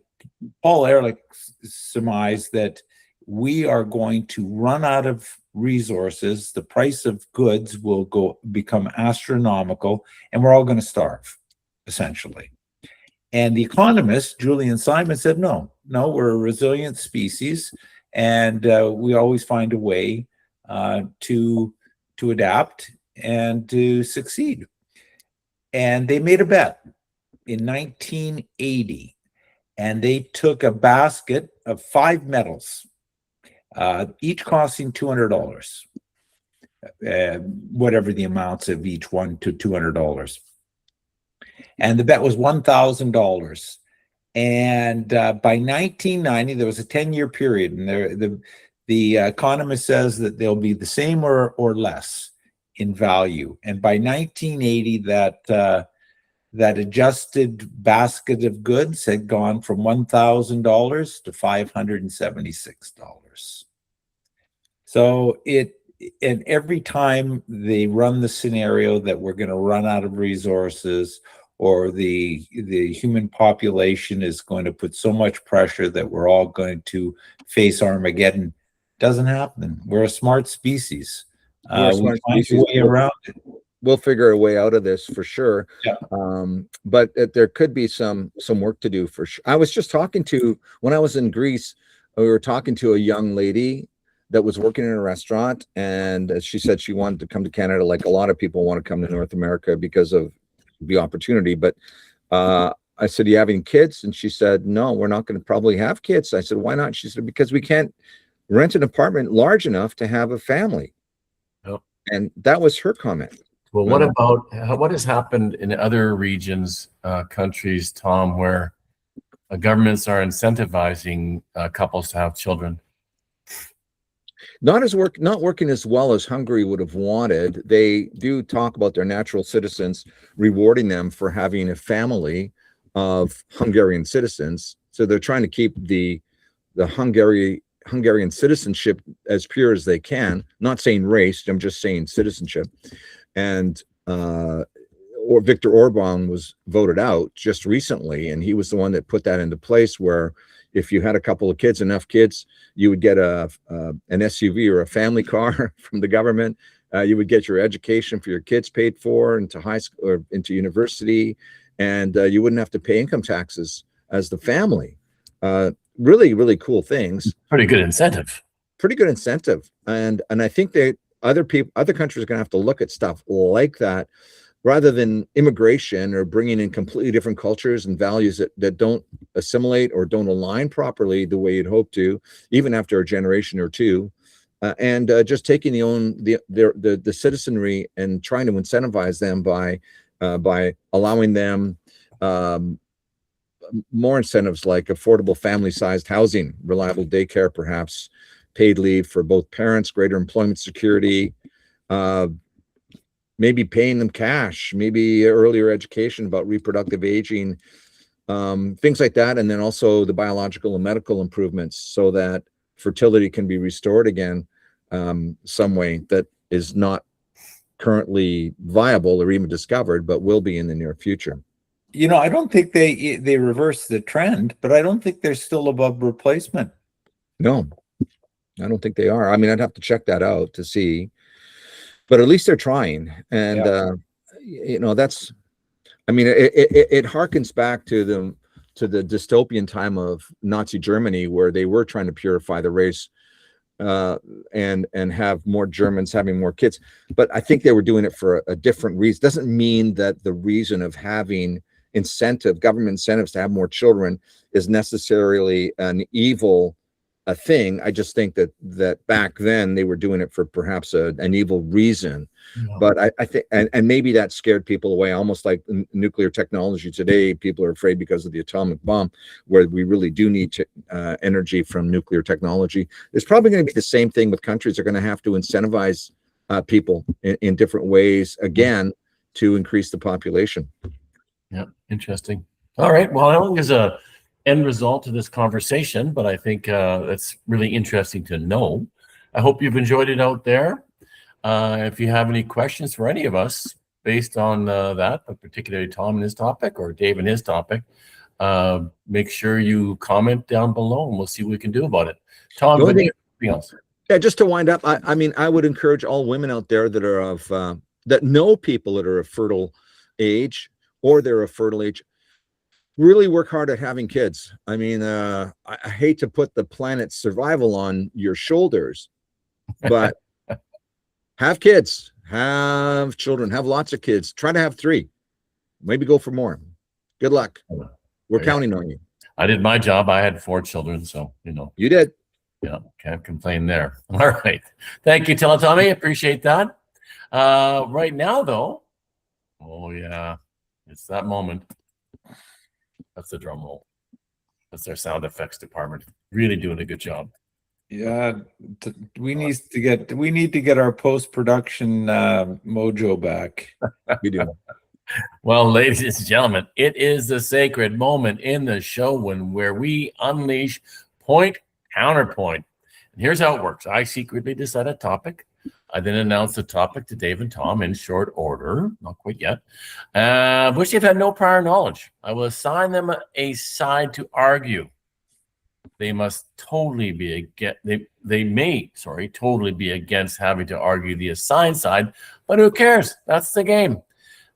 Paul Ehrlich surmised that we are going to run out of resources, the price of goods will become astronomical, and we're all going to starve, essentially. And the economist, Julian Simon, said, no, we're a resilient species, and we always find a way to adapt and to succeed. And they made a bet in 1980, and they took a basket of 5 metals, each costing $200, whatever the amounts of each one, to $200. And the bet was $1,000. And by 1990, there was a 10-year period, and the economist says that they'll be the same or less in value. And by 1980, that adjusted basket of goods had gone from $1,000 to $576. So and every time they run the scenario that we're going to run out of resources, or the human population is going to put so much pressure that we're all going to face Armageddon, doesn't happen. We're a smart species. We find a way around it. We'll figure a way out of this for sure. Yeah. But there could be some work to do for sure. I was just when I was in Greece, we were talking to a young lady that was working in a restaurant, and she said she wanted to come to Canada, like a lot of people want to come to North America because of the opportunity. But I said, do you have any kids? And she said, no, we're not going to probably have kids. I said, why not? She said, because we can't rent an apartment large enough to have a family. Oh. And that was her comment. Well, what has happened in other regions, countries, Tom, where governments are incentivizing couples to have children? Not working as well as Hungary would have wanted. They do talk about their natural citizens, rewarding them for having a family of Hungarian citizens. So they're trying to keep the Hungarian citizenship as pure as they can. Not saying race, I'm just saying citizenship. And or Viktor Orban was voted out just recently, and he was the one that put that into place, where if you had a couple of kids, enough kids, you would get an SUV or a family car from the government. You would get your education for your kids paid for into high school or into university, and you wouldn't have to pay income taxes as the family. Really, really cool things. Pretty good incentive. Pretty good incentive, and I think that other countries are going to have to look at stuff like that, rather than immigration or bringing in completely different cultures and values that don't assimilate or don't align properly the way you'd hope to, even after a generation or two, and just taking the citizenry and trying to incentivize them by allowing them more incentives like affordable family-sized housing, reliable daycare, perhaps paid leave for both parents, greater employment security, maybe paying them cash, maybe earlier education about reproductive aging, things like that. And then also the biological and medical improvements so that fertility can be restored again, some way that is not currently viable or even discovered, but will be in the near future. I don't think they reverse the trend, but I don't think they're still above replacement. No, I don't think they are. I mean, I'd have to check that out to see, but at least they're trying. And, that's, I mean, it harkens back to the dystopian time of Nazi Germany, where they were trying to purify the race, and have more Germans having more kids. But I think they were doing it for a different reason. Doesn't mean that the reason of having government incentives to have more children is necessarily an evil thing. I just think that back then they were doing it for perhaps an evil reason. Yeah. But I think, and maybe that scared people away, almost like nuclear technology today. People are afraid because of the atomic bomb, where we really do need energy from nuclear technology. It's probably going to be the same thing with countries. They're going to have to incentivize people in different ways, again, to increase the population. Yeah, interesting. All right. Well, I don't think there's a end result to this conversation, but I think it's really interesting to know. I hope you've enjoyed it out there. If you have any questions for any of us based on that, but particularly Tom and his topic or Dave and his topic, make sure you comment down below and we'll see what we can do about it. Tom, anything else? Yeah, just to wind up, I mean, I would encourage all women out there that are that know people that are of fertile age or they're of fertile age, really work hard at having kids. I mean, I hate to put the planet's survival on your shoulders, but have kids, have children, have lots of kids. Try to have 3, maybe go for more. Good luck. We're counting on you. I did my job. I had 4 children, so you did. Yeah, can't complain there. All right, thank you, Tommy. Appreciate that. Right now, though, oh yeah, it's that moment. That's the drum roll. That's our sound effects department. Really doing a good job. Yeah, we need to get our post-production mojo back. We do. Well, ladies and gentlemen, it is the sacred moment in the show where we unleash point counterpoint. And here's how it works. I secretly decide a topic. I then announce the topic to Dave and Tom in short order, not quite yet, which they've had no prior knowledge. I will assign them a side to argue. They must totally be against. They may totally be against having to argue the assigned side, but who cares? That's the game.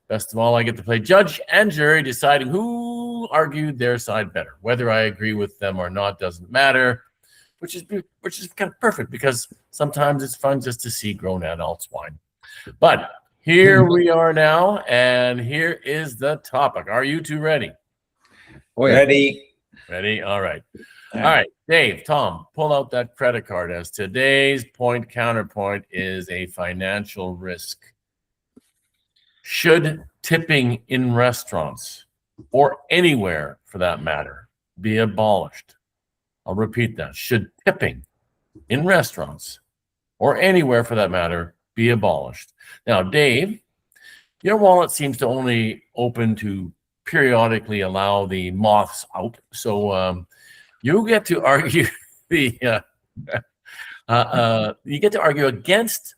Best of all, I get to play judge and jury, deciding who argued their side better. Whether I agree with them or not doesn't matter, which is kind of perfect because sometimes it's fun just to see grown adults whine. But here we are now, and here is the topic. Are you two ready? Oh, yeah. Ready? All right. All right, Dave, Tom, pull out that credit card, as today's point counterpoint is a financial risk. Should tipping in restaurants or anywhere for that matter be abolished? I'll repeat that. Should tipping in restaurants or anywhere for that matter be abolished? Now, Dave, your wallet seems to only open to periodically allow the moths out. So you get to argue you get to argue against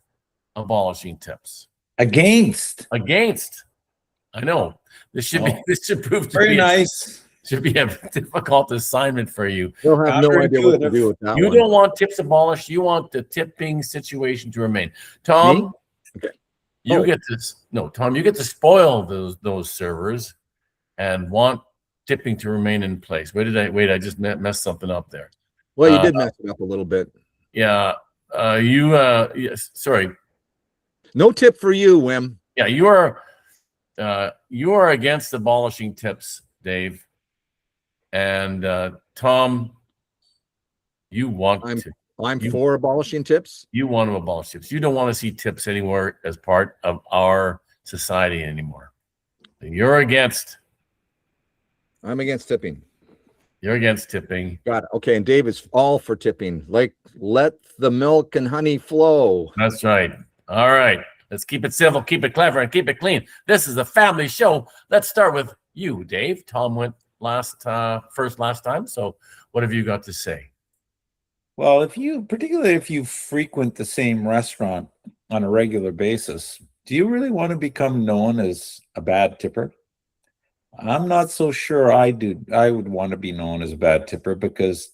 abolishing tips. Against. I I know. This should Oh, this should prove to very be nice. should be a difficult assignment for you. They'll have no idea what to Counterintuitive. do with that You one. don't want tips abolished. You want the tipping situation to remain. Tom, Me? Okay. you Oh. get this. No, Tom, you get to spoil those servers and want tipping to remain in place. Wait, I just messed something up there. Well, you did mess it up a little bit. Yeah. Yes, sorry. No tip for you, Wim. Yeah, you are against abolishing tips, Dave. And Tom, you want to. I'm for abolishing tips. You want to abolish tips. You don't want to see tips anywhere as part of our society anymore. You're against. I'm against tipping. You're against tipping. Got it. Okay, and Dave is all for tipping. Like, let the milk and honey flow. That's right. All right. Let's keep it civil, keep it clever, and keep it clean. This is a family show. Let's start with you, Dave. Tom went last time. So what have you got to say? Well, particularly if you frequent the same restaurant on a regular basis, do you really want to become known as a bad tipper? I'm not so sure I do. I would want to be known as a bad tipper, because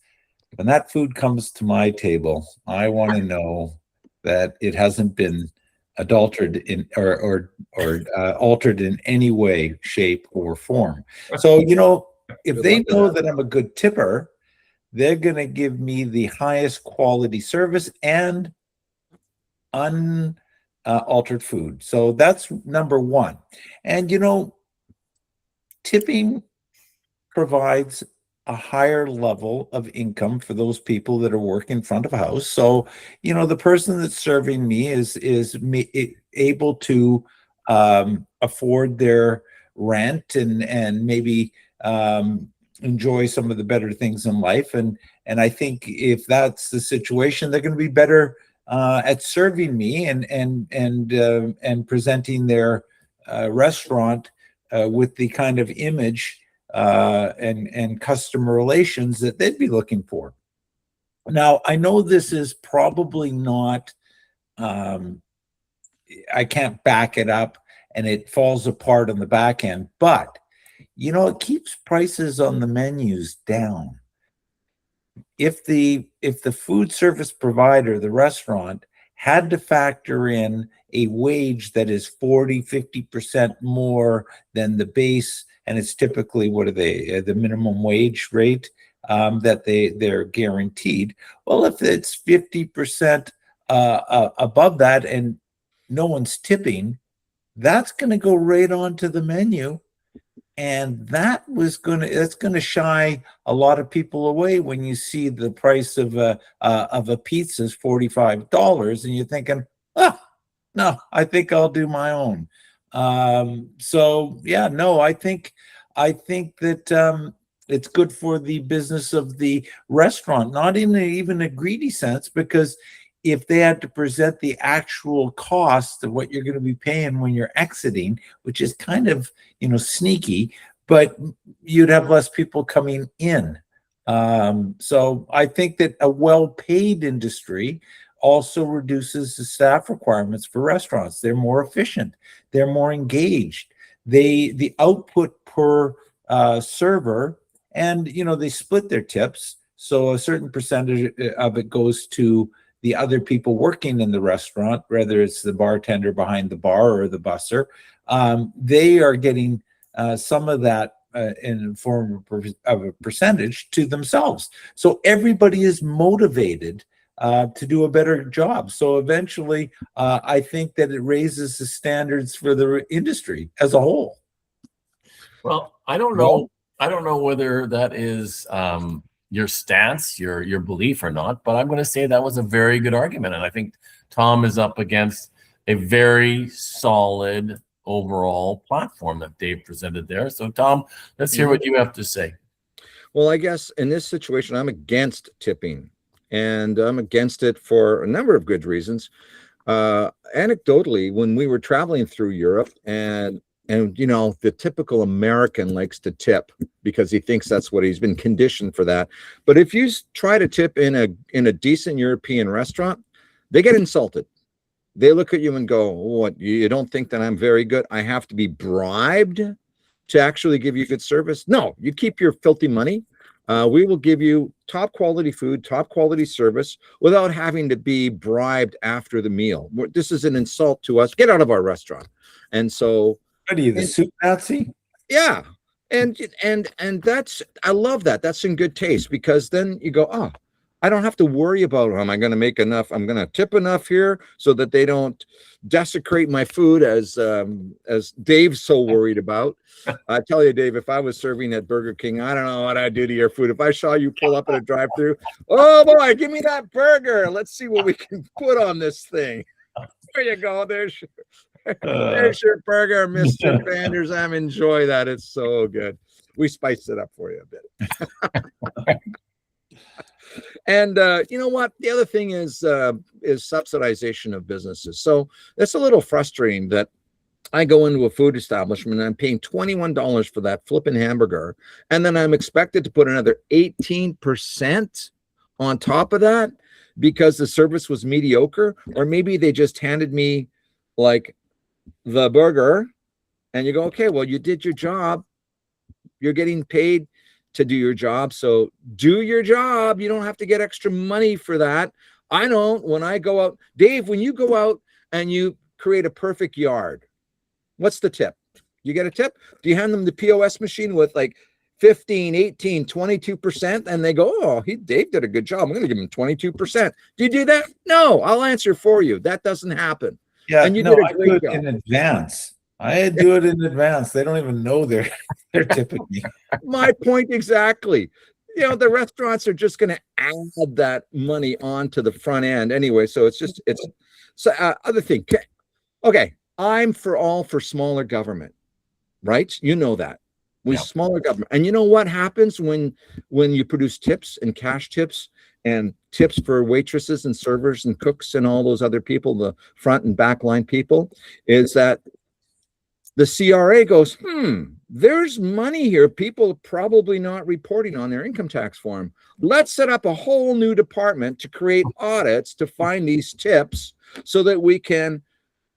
when that food comes to my table, I want to know that it hasn't been adulterated in or altered in any way, shape, or form. So, if they know that I'm a good tipper, they're going to give me the highest quality service and unaltered food. So that's number one. And, tipping provides a higher level of income for those people that are working front of house. So, the person that's serving me is able to afford their rent and maybe enjoy some of the better things in life. And I think if that's the situation, they're going to be better at serving me and presenting their restaurant with the kind of image and customer relations that they'd be looking for. Now, I know this is probably not, I can't back it up and it falls apart on the back end, but, it keeps prices on the menus down. If the food service provider, the restaurant, had to factor in a wage that is 40-50% more than the base, and it's typically, what are they, the minimum wage rate that they're guaranteed. Well, if it's 50% above that and no one's tipping, that's going to go right onto the menu. And that's going to shy a lot of people away when you see the price of a pizza is $45, and you're thinking, no, I think I'll do my own. So yeah, no, I think that it's good for the business of the restaurant, not in even a greedy sense, because if they had to present the actual cost of what you're going to be paying when you're exiting, which is kind of, sneaky, but you'd have less people coming in. So I think that a well-paid industry also reduces the staff requirements for restaurants. They're more efficient. They're more engaged. The output per server, and, they split their tips. So a certain percentage of it goes to the other people working in the restaurant, whether it's the bartender behind the bar or the busser. They are getting some of that in the form of a percentage to themselves. So everybody is motivated to do a better job. So eventually, I think that it raises the standards for the industry as a whole. Well, I don't know. I don't know whether that is your stance, your belief or not, but I'm going to say that was a very good argument. And I think Tom is up against a very solid overall platform that Dave presented there. So Tom, let's hear what you have to say. Well, I guess in this situation, I'm against tipping, and I'm against it for a number of good reasons. Anecdotally, when we were traveling through Europe, and the typical American likes to tip because he thinks that's what he's been conditioned for that. But if you try to tip in a decent European restaurant, they get insulted. They look at you and go, what, you don't think that I'm very good? I have to be bribed to actually give you good service? No, you keep your filthy money. We will give you top quality food, top quality service without having to be bribed after the meal. This is an insult to us. Get out of our restaurant. And so, What are you, the soup Nazi? yeah. And that's, I love that. That's in good taste, because then you go, oh, I don't have to worry about, am I going to make enough? I'm going to tip enough here so that they don't desecrate my food, as Dave's so worried about. I tell you, Dave, if I was serving at Burger King, I don't know what I'd do to your food. If I saw you pull up at a drive-thru, oh boy, give me that burger. Let's see what we can put on this thing. There you go. There's your burger, Mr. Vanderzam. Enjoy that. It's so good. We spiced it up for you a bit. And you know what? The other thing is subsidization of businesses. So it's a little frustrating that I go into a food establishment and I'm paying $21 for that flipping hamburger, and then I'm expected to put another 18% on top of that because the service was mediocre, or maybe they just handed me like the burger, and you go, okay, well, you did your job. You're getting paid to do your job. So do your job. You don't have to get extra money for that. I know when I go out, Dave, when you go out and you create a perfect yard, what's the tip? You get a tip? Do you hand them the POS machine with like 15, 18, 22%? And they go, oh, Dave did a good job. I'm going to give him 22%. Do you do that? No, I'll answer for you. That doesn't happen. Yeah, and you no, did a I great do it job. in advance. I do it in advance. They don't even know they're tipping me. My point exactly. You know, the restaurants are just going to add that money onto the front end anyway. So it's so other thing. Okay, I'm for smaller government, right? You know that. Smaller government. And you know what happens when you produce tips and cash tips and tips for waitresses and servers and cooks and all those other people, the front and back line people, is that the CRA goes, there's money here. People are probably not reporting on their income tax form. Let's set up a whole new department to create audits to find these tips so that we can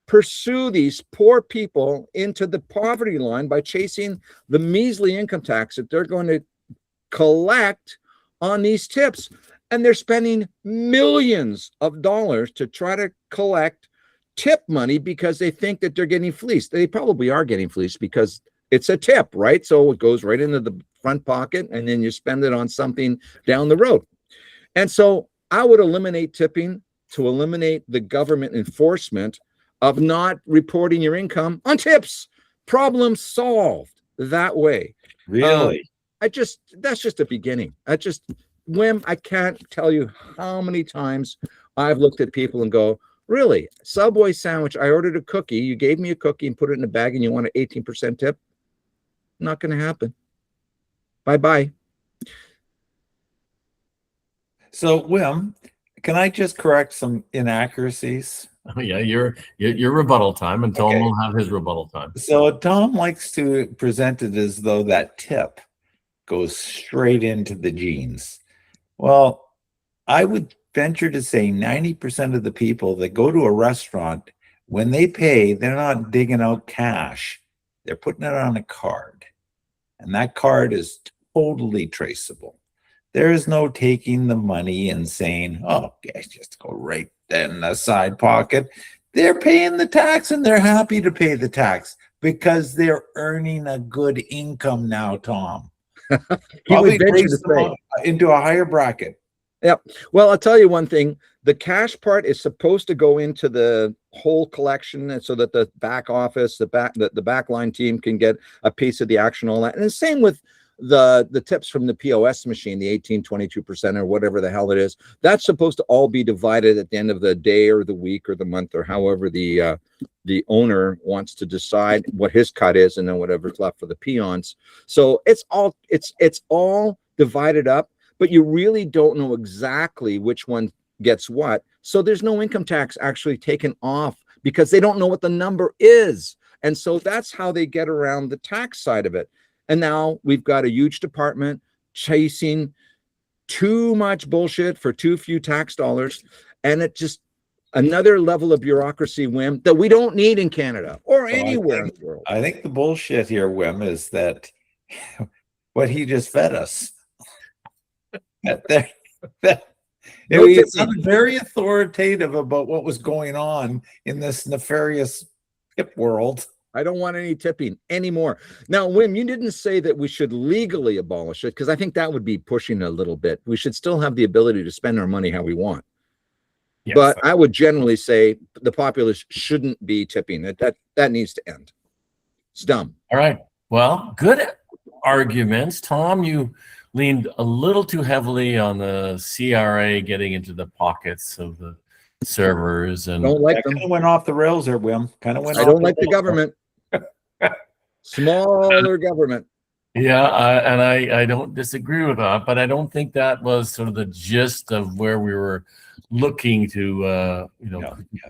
pursue these poor people into the poverty line by chasing the measly income tax that they're going to collect on these tips. And they're spending millions of dollars to try to collect tip money because they think that they're getting fleeced. They probably are getting fleeced because it's a tip, right? So it goes right into the front pocket and then you spend it on something down the road. And so I would eliminate tipping to eliminate the government enforcement of not reporting your income on tips. Problem solved that way. Really? That's just a beginning. I can't tell you how many times I've looked at people and go, really, Subway sandwich, I ordered a cookie, you gave me a cookie and put it in a bag and you want an 18% tip? Not going to happen. Bye-bye. So, Wim, can I just correct some inaccuracies? Oh, yeah, your rebuttal time, and Tom will have his rebuttal time. So Tom likes to present it as though that tip goes straight into the jeans. Well, I would venture to say 90% of the people that go to a restaurant, when they pay, they're not digging out cash. They're putting it on a card. And that card is totally traceable. There is no taking the money and saying, oh, guys, just go right in the side pocket. They're paying the tax and they're happy to pay the tax because they're earning a good income now, Tom. Probably raise them into a higher bracket. Yep. Well, I'll tell you one thing. The cash part is supposed to go into the whole collection so that the back office, the backline team can get a piece of the action, all that. And the same with the tips from the POS machine, the 18, 22% or whatever the hell it is. That's supposed to all be divided at the end of the day or the week or the month or however the owner wants to decide what his cut is, and then whatever's left for the peons. So it's all divided up, but you really don't know exactly which one gets what. So there's no income tax actually taken off because they don't know what the number is. And so that's how they get around the tax side of it. And now we've got a huge department chasing too much bullshit for too few tax dollars. And it just, another level of bureaucracy, Wim, that we don't need in Canada or So anywhere in the world. I think the bullshit here, Wim, is that what he just fed us. He sounded very authoritative about what was going on in this nefarious tip world. I don't want any tipping anymore. Now, Wim, you didn't say that we should legally abolish it, because I think that would be pushing a little bit. We should still have the ability to spend our money how we want. Yes. But I would generally say the populace shouldn't be tipping. That needs to end. It's dumb. All right. Well, good arguments. Tom, you leaned a little too heavily on the CRA getting into the pockets of the servers, and don't like them. Kind of went off the rails there, Wim. I don't like the government. Smaller government. Yeah, and I don't disagree with that, but I don't think that was sort of the gist of where we were looking to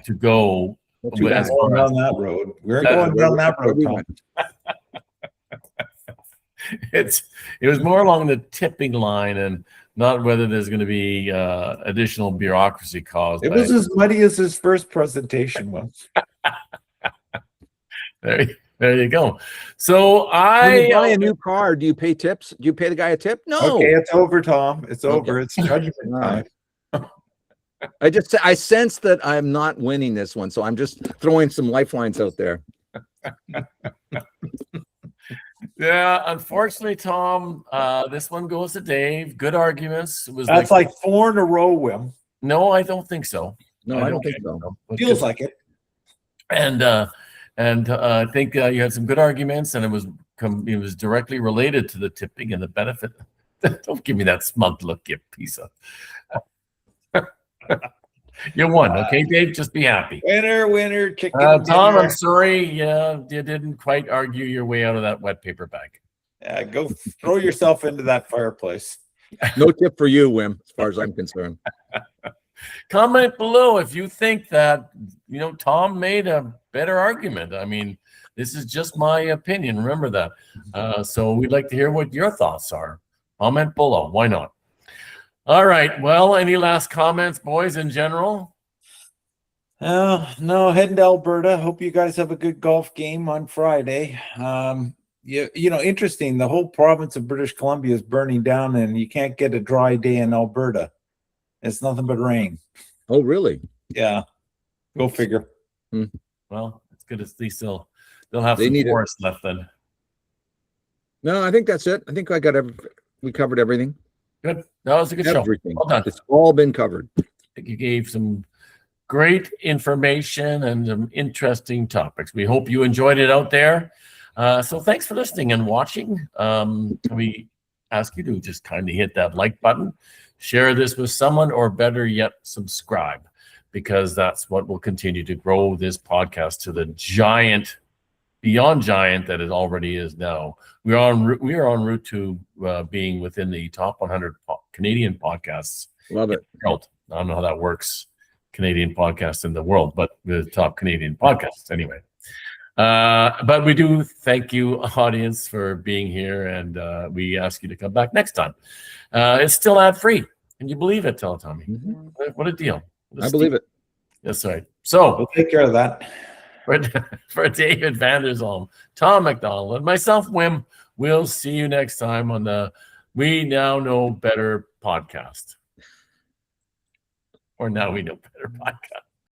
to go. Going down that road. We're going down that road, Tom. It was more along the tipping line, and not whether there's going to be additional bureaucracy caused. It was as muddy as his first presentation was. There you go. So when you buy a new car, do you pay tips? Do you pay the guy a tip? No. Okay, it's over, Tom. It's over. It's judgment time. I sense that I'm not winning this one, so I'm just throwing some lifelines out there. Yeah, unfortunately, Tom, this one goes to Dave. Good arguments. It was That's like 4 in a row, Wim. No, I don't think so. No, I don't think so. Feels like it. And I think you had some good arguments, and it was directly related to the tipping and the benefit. Don't give me that smug look, you piece of. You won, okay, Dave? Just be happy. Winner, chicken Tom, I'm sorry. You didn't quite argue your way out of that wet paper bag. Yeah, go throw yourself into that fireplace. No tip for you, Wim, as far as I'm concerned. Comment below if you think that Tom made a better argument. I mean, this is just my opinion. Remember that. So we'd like to hear what your thoughts are. Comment below. Why not? All right. Well, any last comments, boys, in general? No, heading to Alberta. Hope you guys have a good golf game on Friday. Interesting. The whole province of British Columbia is burning down, and you can't get a dry day in Alberta. It's nothing but rain. Oh, really? Yeah. Go figure. Well, it's good. At least they'll have some forest left then. No, I think that's it. I think we covered everything. Good. That was a good show. Well done. It's all been covered. I think you gave some great information and some interesting topics. We hope you enjoyed it out there. So thanks for listening and watching. We ask you to just kindly hit that like button, share this with someone, or better yet, subscribe, because that's what will continue to grow this podcast to the beyond giant that it already is now. We are en route to being within the top 100 Canadian podcasts. Love it. I don't know how that works, Canadian podcasts in the world, but the top Canadian podcasts anyway. But we do thank you, audience, for being here, and we ask you to come back next time. It's still ad-free. Can you believe it, Tommy? Mm-hmm. What a deal. I believe it. That's right. So we'll take care of that. For David Vanderzalm, Tom McDonald, and myself, Wim, we'll see you next time on the We Now Know Better podcast. Or Now We Know Better podcast.